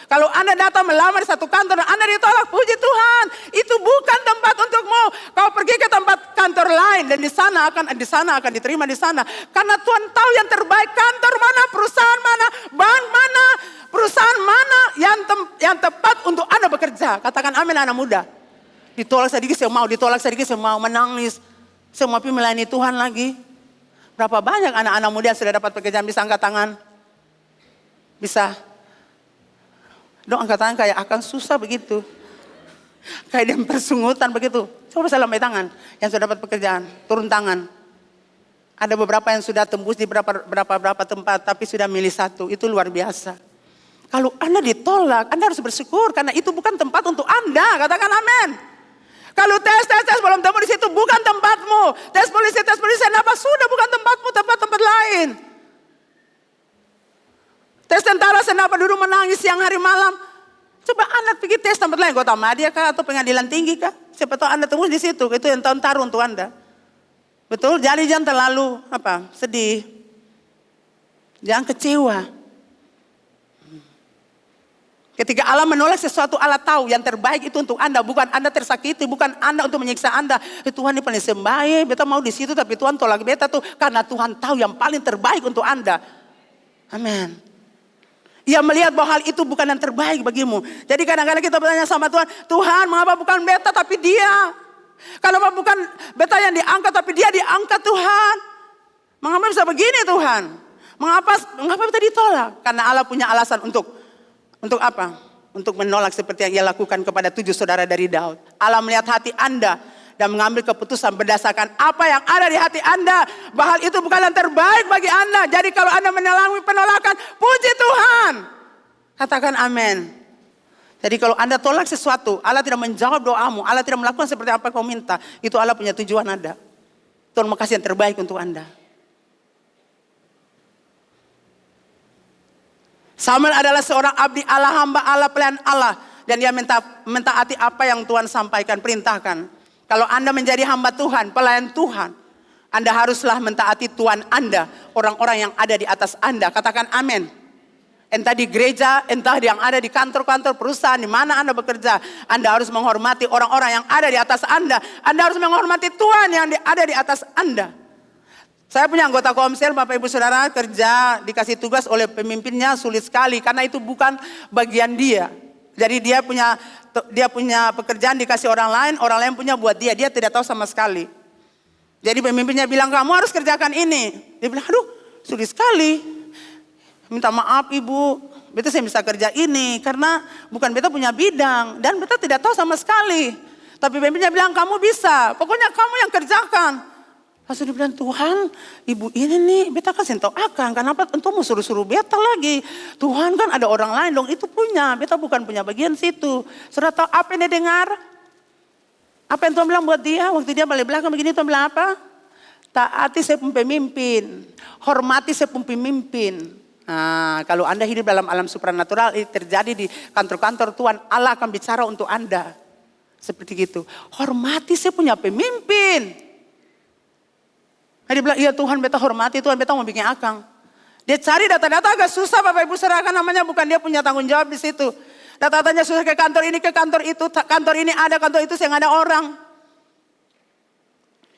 A: Kalau Anda datang melamar di satu kantor dan Anda ditolak, puji Tuhan. Itu bukan tempat untukmu. Kau pergi ke tempat kantor lain dan di sana akan diterima di sana. Karena Tuhan tahu yang terbaik, kantor mana, perusahaan mana, bank mana, perusahaan mana yang tepat untuk Anda bekerja. Katakan amin anak muda. Ditolak sedikit saya mau, menangis. Saya mau melayani Tuhan lagi. Berapa banyak anak-anak muda yang sudah dapat pekerjaan, bisa angkat tangan? Bisa. Dong angkat tangan kayak akan susah begitu. Kayak dia persungutan begitu. Coba saya lambai tangan yang sudah dapat pekerjaan, turun tangan. Ada beberapa yang sudah tembus di berapa tempat, tapi sudah milih satu. Itu luar biasa. Kalau Anda ditolak, Anda harus bersyukur karena itu bukan tempat untuk Anda. Katakan amin. Kalau tes belum temu di situ, bukan tempatmu. Tes polisi, apa sudah bukan tempatmu, tempat-tempat lain. Tes tentara, kenapa dulu menangis siang hari malam? Coba Anda pergi tes tempat lain, Kota Madya kah atau Pengadilan Tinggi kah? Siapa tahu Anda tembus di situ, itu yang tahun taruh untuk Anda. Betul, jadi jangan terlalu sedih. Jangan kecewa. Ketika Allah menolak sesuatu, Allah tahu yang terbaik itu untuk Anda, bukan Anda tersakiti, bukan Anda untuk menyiksa Anda. Tuhan ini paling sembahyang, beta mau di situ tapi Tuhan tolak beta tuh karena Tuhan tahu yang paling terbaik untuk Anda. Amin. Ia melihat bahwa hal itu bukan yang terbaik bagimu. Jadi kadang-kadang kita bertanya sama Tuhan, Tuhan mengapa bukan beta tapi dia? Kenapa bukan beta yang diangkat tapi dia diangkat Tuhan? Mengapa bisa begini Tuhan? Mengapa beta ditolak? Karena Allah punya alasan untuk apa? Untuk menolak seperti yang ia lakukan kepada 7 saudara dari Daud. Allah melihat hati Anda dan mengambil keputusan berdasarkan apa yang ada di hati Anda. Bahwa itu bukan yang terbaik bagi Anda. Jadi kalau Anda mengalami penolakan, puji Tuhan. Katakan amin. Jadi kalau Anda tolak sesuatu, Allah tidak menjawab doamu, Allah tidak melakukan seperti apa kau minta, itu Allah punya tujuan ada. Tuhan mau kasih yang terbaik untuk Anda. Samuel adalah seorang abdi Allah, hamba Allah, pelayan Allah. Dan dia mentaati apa yang Tuhan sampaikan, perintahkan. Kalau Anda menjadi hamba Tuhan, pelayan Tuhan, Anda haruslah mentaati Tuhan Anda, orang-orang yang ada di atas Anda. Katakan amin. Entah di gereja, entah yang ada di kantor-kantor perusahaan, di mana Anda bekerja. Anda harus menghormati orang-orang yang ada di atas Anda. Anda harus menghormati Tuhan yang ada di atas Anda. Saya punya anggota komsel, Bapak Ibu Saudara, kerja dikasih tugas oleh pemimpinnya sulit sekali. Karena itu bukan bagian dia. Jadi dia punya pekerjaan dikasih orang lain punya buat dia. Dia tidak tahu sama sekali. Jadi pemimpinnya bilang, kamu harus kerjakan ini. Dia bilang, aduh sulit sekali. Minta maaf ibu, beta saya bisa kerja ini. Karena bukan beta punya bidang. Dan beta tidak tahu sama sekali. Tapi pemimpinnya bilang, kamu bisa. Pokoknya kamu yang kerjakan. Langsung dia bilang, Tuhan ibu ini nih beta kasih tahu akan. Kenapa entou mau suruh-suruh beta lagi. Tuhan kan ada orang lain dong, itu punya. Beta bukan punya bagian situ. Sudah tahu apa yang dia dengar? Apa yang Tuhan bilang buat dia? Waktu dia balik belakang begini Tuhan bilang apa? Taati saya pun pemimpin. Hormati saya pun pemimpin. Nah, kalau Anda hidup dalam alam supranatural, ini terjadi di kantor-kantor Tuhan. Allah akan bicara untuk Anda. Seperti gitu. Hormati saya punya pemimpin. Dia bilang, iya Tuhan beta hormati, Tuhan beta mau bikin akang. Dia cari data-data agak susah Bapak Ibu Saudara, namanya bukan dia punya tanggung jawab di situ. Data-datanya susah ke kantor ini, ke kantor itu, kantor ini ada, kantor itu saya nggak ada orang.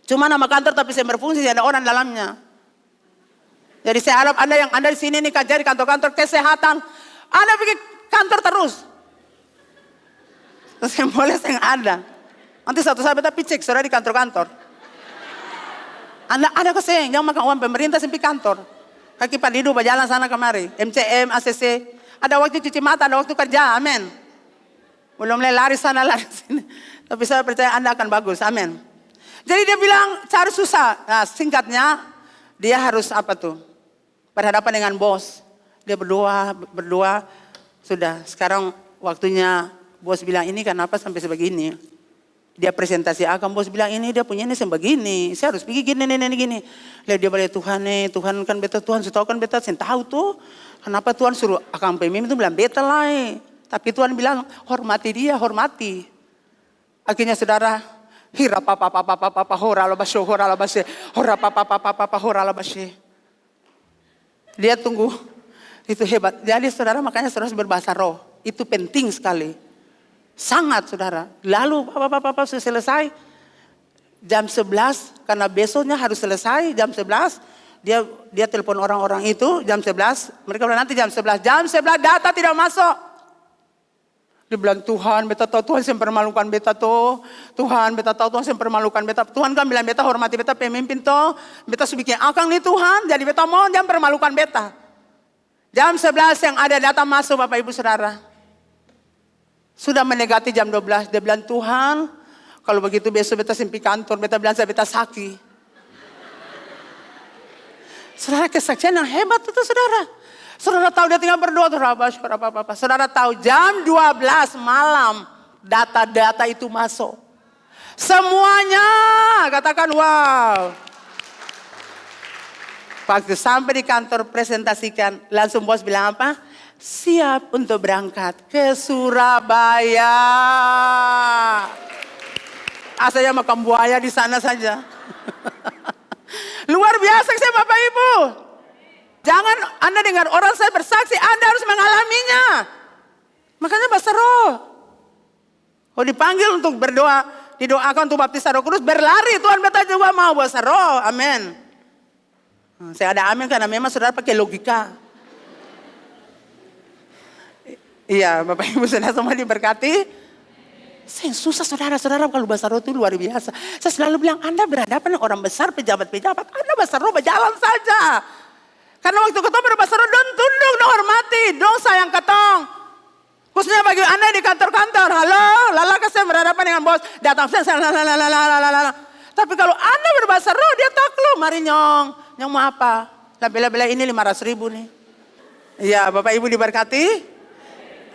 A: Cuma nama kantor tapi saya berfungsi, ada orang dalamnya. Jadi saya harap Anda yang ada di sini nih kerja di kantor-kantor kesehatan, Anda pergi kantor terus. Terus yang boleh saya nggak ada. Nanti satu saat beta cek saudara di kantor-kantor. Anda ada keseng, jangan makan uang pemerintah sampai kantor. Kaki padidu berjalan sana kemari. MCM, ACC. Ada waktu cuci mata, ada waktu kerja, amin. Belum lari sana, lari sini. Tapi saya percaya Anda akan bagus, amin. Jadi dia bilang cari susah. Nah singkatnya, dia harus apa tuh? Berhadapan dengan bos. Dia berdoa. Sudah, sekarang waktunya bos bilang ini kenapa sampai sebegini. Dia presentasi akan bos bilang ini dia punya ini sebegini. Saya harus pergi gini. Lihat dia balik Tuhan kan beta Tuhan sudah tahu kan beta saya tahu tuh. Kenapa Tuhan suruh akan pemimpin itu bilang beta lah. Tapi Tuhan bilang hormati dia, hormati. Akhirnya saudara hira papa hora labashe. Dia tunggu. Itu hebat. Jadi saudara makanya saudara berbahasa roh. Itu penting sekali. Sangat saudara. Lalu Bapak sudah selesai. Jam 11. Karena besoknya harus selesai. Jam 11. Dia telepon orang-orang itu. Jam 11. Mereka bilang nanti jam 11. Jam 11 data tidak masuk. Dia bilang, Tuhan, beta tahu Tuhan yang permalukan beta tuh. Tuhan, beta tahu Tuhan yang permalukan beta. Tuhan kan bilang beta hormati beta pemimpin tuh. Beta sudah bikin akang nih Tuhan. Jadi beta mohon jangan permalukan beta. Jam 11 yang ada datang masuk Bapak Ibu Saudara. Sudah mendekati jam 12. Dia bilang, Tuhan, kalau begitu besok beta simpi kantor. Beta bilang saya beta sakit. Saudara, kesaksian yang hebat itu saudara. Saudara tahu dia tinggal berdoa. Saudara tahu jam 12 malam data-data itu masuk. Semuanya katakan wow. Waktu sampai di kantor presentasikan, langsung bos bilang apa? Siap untuk berangkat ke Surabaya. Asalnya makan buaya di sana saja. Luar biasa saya Bapak Ibu. Jangan Anda dengar orang saya bersaksi, Anda harus mengalaminya. Makanya bahasa roh. Kalau dipanggil untuk berdoa, didoakan untuk baptis Roh Kudus, berlari Tuhan beta juga mau bahasa roh. Amin. Saya ada amin karena memang saudara pakai logika. Iya, Bapak Ibu Saudara semua diberkati. Saya susah saudara-saudara kalau bahasa roh itu luar biasa. Saya selalu bilang Anda berhadapan dengan orang besar, pejabat-pejabat. Anda bahasa roh berjalan saja. Karena waktu ketemu berbahasa roh, don tunduk, don hormati, don sayang ketong. Khususnya bagi Anda di kantor-kantor. Halo, lalaka saya berhadapan dengan bos. Datang, tapi kalau Anda berbahasa roh, dia takluk. Mari nyong mau apa? Bela-bela ini 500.000 nih. Iya, Bapak Ibu diberkati.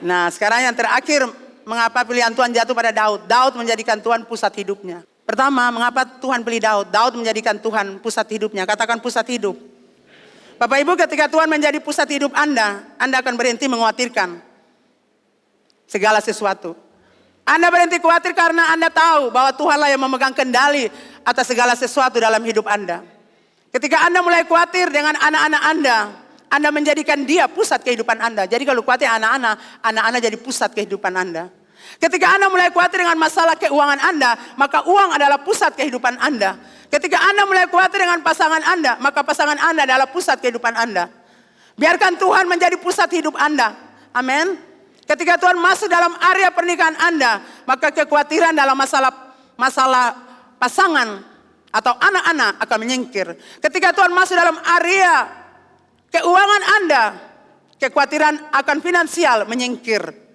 A: Nah, sekarang yang terakhir. Mengapa pilihan Tuhan jatuh pada Daud? Daud menjadikan Tuhan pusat hidupnya. Pertama, mengapa Tuhan pilih Daud? Daud menjadikan Tuhan pusat hidupnya. Katakan pusat hidup. Bapak Ibu, ketika Tuhan menjadi pusat hidup Anda akan berhenti mengkhawatirkan segala sesuatu. Anda berhenti khawatir karena Anda tahu bahwa Tuhanlah yang memegang kendali atas segala sesuatu dalam hidup Anda. Ketika Anda mulai khawatir dengan anak-anak Anda menjadikan dia pusat kehidupan Anda. Jadi kalau khawatir anak-anak jadi pusat kehidupan Anda. Ketika Anda mulai khawatir dengan masalah keuangan Anda, maka uang adalah pusat kehidupan Anda. Ketika Anda mulai khawatir dengan pasangan Anda, maka pasangan Anda adalah pusat kehidupan Anda. Biarkan Tuhan menjadi pusat hidup Anda. Amin. Ketika Tuhan masuk dalam area pernikahan Anda, maka kekhawatiran dalam masalah pasangan atau anak-anak akan menyingkir. Ketika Tuhan masuk dalam area keuangan Anda, kekhawatiran akan finansial menyingkir.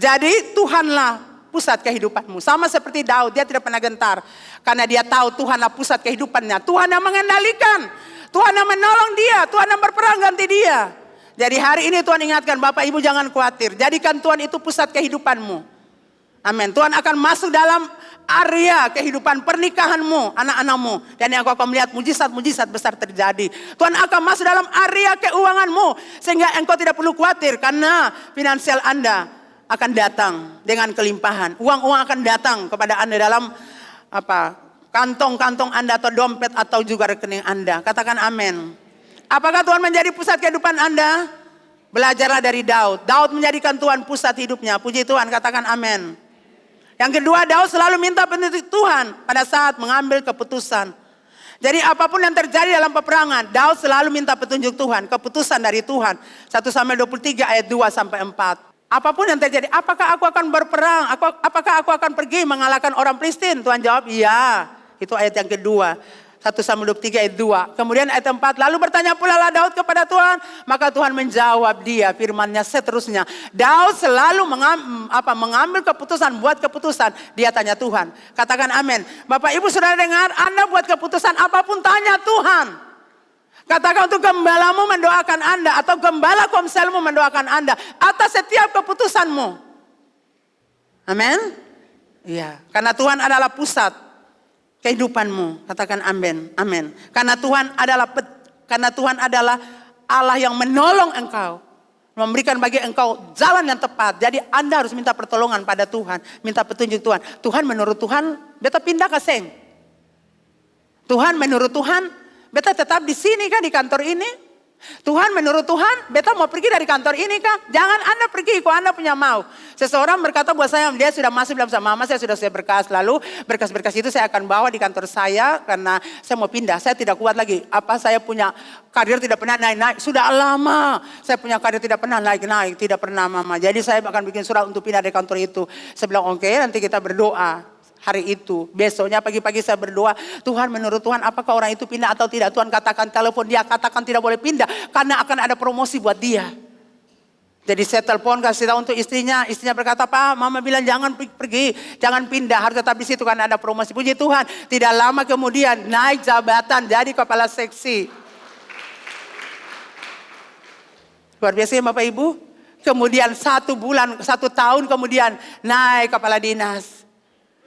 A: Jadi Tuhanlah pusat kehidupanmu. Sama seperti Daud, dia tidak pernah gentar. Karena dia tahu Tuhanlah pusat kehidupannya. Tuhan yang mengendalikan. Tuhan yang menolong dia. Tuhan yang berperang ganti dia. Jadi hari ini Tuhan ingatkan Bapak Ibu jangan khawatir. Jadikan Tuhan itu pusat kehidupanmu. Amin. Tuhan akan masuk dalam area kehidupan pernikahanmu, anak-anakmu. Dan yang kau akan melihat mujizat-mujizat besar terjadi. Tuhan akan masuk dalam area keuanganmu. Sehingga engkau tidak perlu khawatir. Karena finansial Anda akan datang dengan kelimpahan. Uang-uang akan datang kepada Anda dalam kantong-kantong Anda atau dompet atau juga rekening Anda. Katakan amin. Apakah Tuhan menjadi pusat kehidupan Anda? Belajarlah dari Daud. Daud menjadikan Tuhan pusat hidupnya. Puji Tuhan, katakan amin. Yang kedua, Daud selalu minta petunjuk Tuhan pada saat mengambil keputusan. Jadi apapun yang terjadi dalam peperangan, Daud selalu minta petunjuk Tuhan, keputusan dari Tuhan. 1 Samuel 23 ayat 2-4. Apapun yang terjadi, apakah aku akan berperang? Apakah aku akan pergi mengalahkan orang Filistin? Tuhan jawab, iya. Itu ayat yang kedua. 1 Samuel 23 ayat 2. Kemudian ayat 4. Lalu bertanya pula lah Daud kepada Tuhan. Maka Tuhan menjawab dia, firman-Nya seterusnya. Daud selalu mengambil keputusan, buat keputusan. Dia tanya Tuhan. Katakan amin. Bapak Ibu Saudara dengar, Anda buat keputusan apapun tanya Tuhan. Katakan untuk gembalamu mendoakan Anda. Atau gembala komselmu mendoakan Anda. Atas setiap keputusanmu. Amin. Iya. Karena Tuhan adalah pusat kehidupanmu. Katakan amin. Amin. Karena Tuhan adalah Allah yang menolong engkau. Memberikan bagi engkau jalan yang tepat. Jadi Anda harus minta pertolongan pada Tuhan. Minta petunjuk Tuhan. Tuhan menurut Tuhan, beta pindah ke Seng. Tuhan menurut Tuhan, beta tetap di sini kan di kantor ini. Tuhan, menurut Tuhan, beta mau pergi dari kantor ini kah? Jangan Anda pergi, kok Anda punya mau. Seseorang berkata buat saya, dia sudah masuk bilang sama mama, saya sudah siap berkas. Lalu berkas-berkas itu saya akan bawa di kantor saya karena saya mau pindah. Saya tidak kuat lagi. Apa saya punya karir tidak pernah naik-naik. Sudah lama saya punya karir tidak pernah naik-naik. Tidak pernah mama. Jadi saya akan bikin surat untuk pindah dari kantor itu. Saya bilang oke, nanti kita berdoa. Hari itu, besoknya pagi-pagi saya berdoa, Tuhan, menurut Tuhan apakah orang itu pindah atau tidak? Tuhan katakan telepon dia, katakan tidak boleh pindah karena akan ada promosi buat dia. Jadi saya telepon kasih tahu untuk istrinya berkata, Pak, mama bilang jangan pergi, jangan pindah, harus tetap di situ karena ada promosi. Puji Tuhan, tidak lama kemudian naik jabatan jadi kepala seksi. Luar biasa ya Bapak Ibu. Kemudian 1 tahun kemudian naik kepala dinas.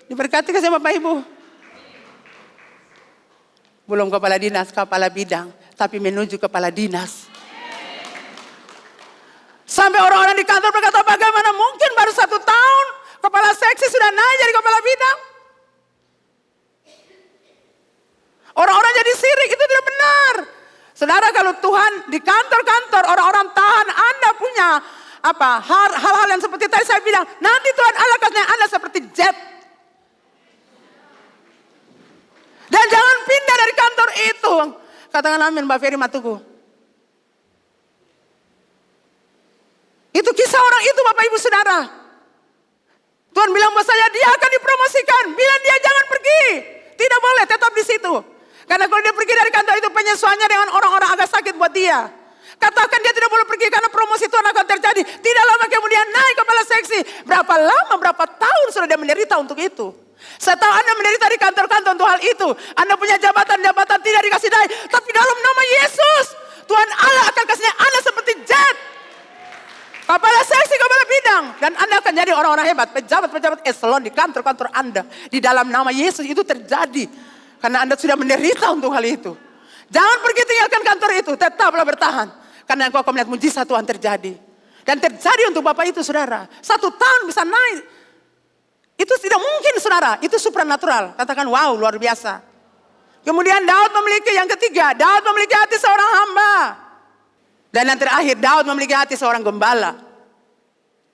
A: Diberkati kasih Bapak Ibu. Belum kepala dinas, kepala bidang. Tapi menuju kepala dinas. Sampai orang-orang di kantor berkata, bagaimana mungkin baru 1 tahun kepala seksi sudah naik jadi kepala bidang. Orang-orang jadi sirik, itu tidak benar. Saudara, kalau Tuhan di kantor-kantor orang-orang tahan Anda punya hal-hal yang seperti tadi saya bilang, nanti Tuhan Allah kasih Anda seperti jet. Dan jangan pindah dari kantor itu. Katakan amin Mbak Ferry Matuku. Itu kisah orang itu Bapak Ibu Saudara. Tuhan bilang buat saya dia akan dipromosikan. Bilang dia jangan pergi. Tidak boleh, tetap di situ. Karena kalau dia pergi dari kantor itu penyesuaiannya dengan orang-orang agak sakit buat dia. Katakan dia tidak boleh pergi karena promosi Tuhan akan terjadi. Tidak lama kemudian naik kepala seksi. Berapa lama, berapa tahun sudah dia menderita untuk itu. Saya tahu Anda menderita di kantor-kantor untuk hal itu. Anda punya jabatan-jabatan tidak dikasih naik. Tapi dalam nama Yesus, Tuhan Allah akan kasihnya Anda seperti jet. Kepala seksi, kepala bidang. Dan Anda akan jadi orang-orang hebat. Pejabat-pejabat eselon di kantor-kantor Anda. Di dalam nama Yesus itu terjadi. Karena Anda sudah menderita untuk hal itu. Jangan pergi tinggalkan kantor itu. Tetaplah bertahan. Karena engkau akan melihat mujizat Tuhan terjadi. Dan terjadi untuk Bapak itu saudara. 1 tahun bisa naik. Itu tidak mungkin saudara, itu supranatural. Katakan wow, luar biasa. Kemudian Daud memiliki yang ketiga, Daud memiliki hati seorang hamba. Dan yang terakhir, Daud memiliki hati seorang gembala.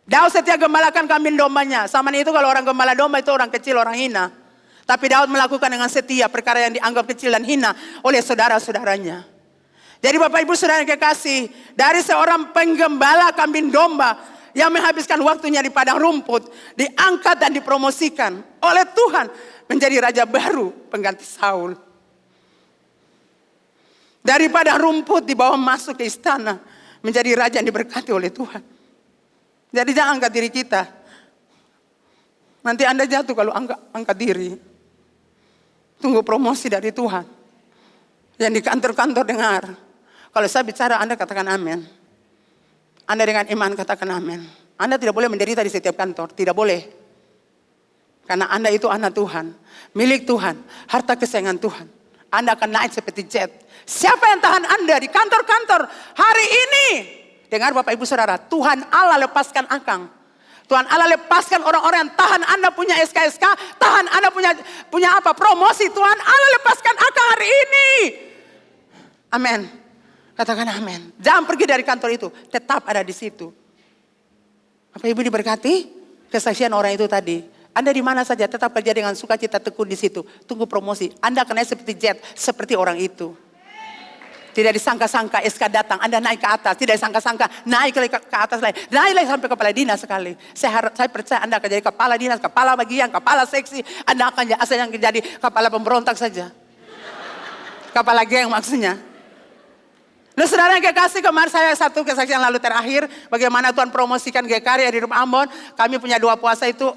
A: Daud setia gembalakan kambing dombanya. Sama itu kalau orang gembala domba itu orang kecil, orang hina. Tapi Daud melakukan dengan setia perkara yang dianggap kecil dan hina oleh saudara-saudaranya. Jadi Bapak Ibu Saudara yang kekasih, dari seorang penggembala kambing domba yang menghabiskan waktunya di padang rumput, diangkat dan dipromosikan oleh Tuhan menjadi raja baru pengganti Saul. Dari padang rumput dibawa masuk ke istana menjadi raja yang diberkati oleh Tuhan. Jadi jangan angkat diri kita. Nanti Anda jatuh kalau angkat diri. Tunggu promosi dari Tuhan. Yang di kantor-kantor dengar. Kalau saya bicara Anda katakan amin. Anda dengan iman katakan amin. Anda tidak boleh menderita di setiap kantor. Tidak boleh. Karena Anda itu anak Tuhan. Milik Tuhan. Harta kesayangan Tuhan. Anda akan naik seperti jet. Siapa yang tahan Anda di kantor-kantor hari ini? Dengar Bapak Ibu Saudara. Tuhan Allah lepaskan akang. Tuhan Allah lepaskan orang-orang yang tahan Anda punya SKSK. Tahan Anda punya apa? Promosi. Tuhan Allah lepaskan akang hari ini. Amin. Katakan amin. Jangan pergi dari kantor itu. Tetap ada di situ. Bapak Ibu diberkati. Kesaksian orang itu tadi. Anda di mana saja tetap kerja dengan sukacita tekun di situ. Tunggu promosi. Anda akan naik seperti jet. Seperti orang itu. Tidak disangka-sangka SK datang. Anda naik ke atas. Tidak disangka-sangka naik ke atas lagi. Naik lagi sampai kepala dinas sekali. Saya percaya Anda akan jadi kepala dinas. Kepala bagian. Kepala seksi. Anda akan jadi kepala pemberontak saja. Kepala geng maksudnya. Nah saudara yang kekasih, kemarin saya satu kesaksian lalu terakhir. Bagaimana Tuhan promosikan GKR di rumah Ambon. Kami punya 2 puasa itu.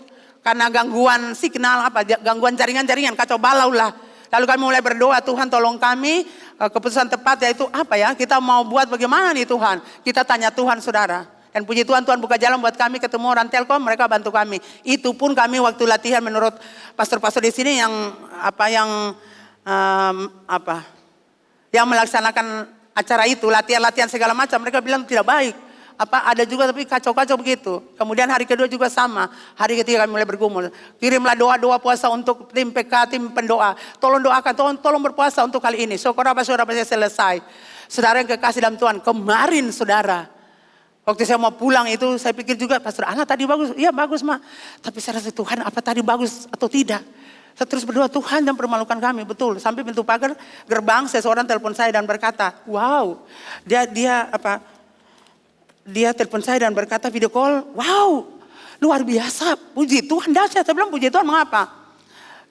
A: Karena gangguan signal, gangguan jaringan-jaringan, kacau balau lah. Lalu kami mulai berdoa, Tuhan tolong kami, keputusan tepat yaitu apa ya, kita mau buat bagaimana nih Tuhan. Kita tanya Tuhan saudara. Dan puji Tuhan, Tuhan buka jalan buat kami ketemu orang Telkom, mereka bantu kami. Itu pun kami waktu latihan menurut pastor-pastor di sini yang melaksanakan acara itu, latihan-latihan segala macam, mereka bilang tidak baik. ada juga tapi kacau-kacau begitu. Kemudian hari kedua juga sama. Hari ketiga kami mulai bergumul. Kirimlah doa-doa puasa untuk tim PK, tim pendoa. Tolong doakan, tolong berpuasa untuk kali ini. Syukur apa saudara saya selesai. Saudara yang kekasih dalam Tuhan, kemarin saudara, waktu saya mau pulang itu saya pikir juga, Pastor Ana tadi bagus. Iya bagus Ma. Tapi saya rasa Tuhan apa tadi bagus atau tidak. Saya terus berdoa, Tuhan jangan permalukan kami, betul. Sampai pintu pagar gerbang, seseorang telepon saya dan berkata, wow, dia telepon saya dan berkata video call, wow, luar biasa, puji Tuhan dahsyat. Saya bilang puji Tuhan mengapa?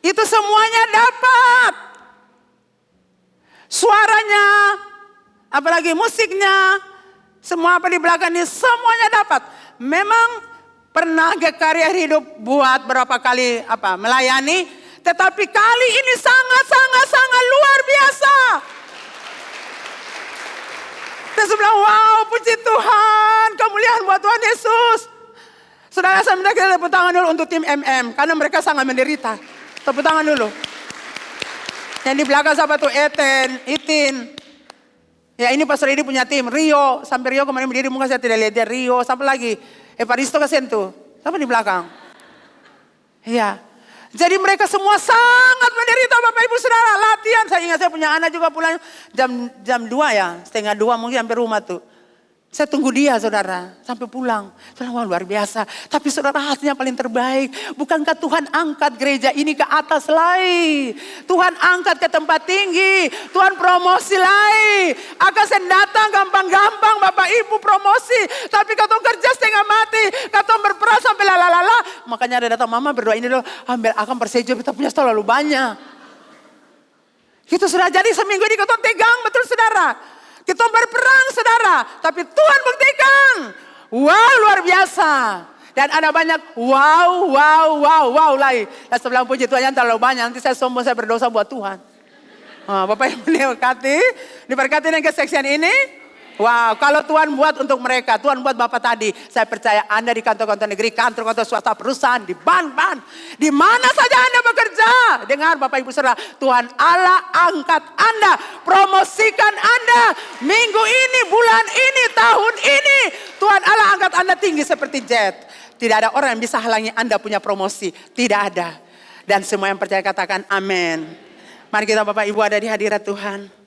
A: Itu semuanya dapat. Suaranya, apalagi musiknya, semua apa di belakang ini semuanya dapat. Memang pernah karier hidup buat berapa kali melayani. Tetapi kali ini sangat luar biasa. Saya bilang, wow puji Tuhan, kemuliaan buat Tuhan Yesus. Saudara saya minta kita tepuk tangan dulu untuk tim MM. Karena mereka sangat menderita. Tepuk tangan dulu. Yang di belakang siapa tuh? Itin. Ya ini Pastor Edi punya tim. Rio, sampai Rio kemarin berdiri muka saya tidak lihat dia. Rio, siapa lagi? Evaristo kasihan tuh. Siapa di belakang? Iya. Jadi mereka semua sangat menderita Bapak Ibu Saudara. Latihan, saya ingat saya punya anak juga pulang jam 2 ya. Setengah 2 mungkin sampai rumah tuh. Saya tunggu dia saudara, sampai pulang. Saudara, wah luar biasa. Tapi saudara hasilnya paling terbaik. Bukankah Tuhan angkat gereja ini ke atas lagi? Tuhan angkat ke tempat tinggi. Tuhan promosi lagi. Akan saya datang gampang-gampang Bapak Ibu promosi. Tapi kau kerja setengah mati. Kau berperang sampai lalala. Makanya ada datang mama berdoa ini loh. Ambil akan persejur kita punya terlalu banyak. Itu sudah jadi seminggu ini kau tegang betul saudara. Kita berperang saudara, tapi Tuhan buktikan. Wow luar biasa. Dan ada banyak wow lagi. Dan sebelah puji Tuhan yang terlalu banyak. Nanti saya sombong, saya berdosa buat Tuhan. Bapak Ibu diberkati dengan kesaksian ini. Wow, kalau Tuhan buat untuk mereka, Tuhan buat Bapak tadi. Saya percaya Anda di kantor-kantor negeri, kantor-kantor swasta, perusahaan, di ban-ban. Di mana saja Anda bekerja. Dengar Bapak Ibu Saudara, Tuhan Allah angkat Anda. Promosikan Anda. Minggu ini, bulan ini, tahun ini. Tuhan Allah angkat Anda tinggi seperti jet. Tidak ada orang yang bisa halangi Anda punya promosi. Tidak ada. Dan semua yang percaya katakan amin. Mari kita Bapak Ibu ada di hadirat Tuhan.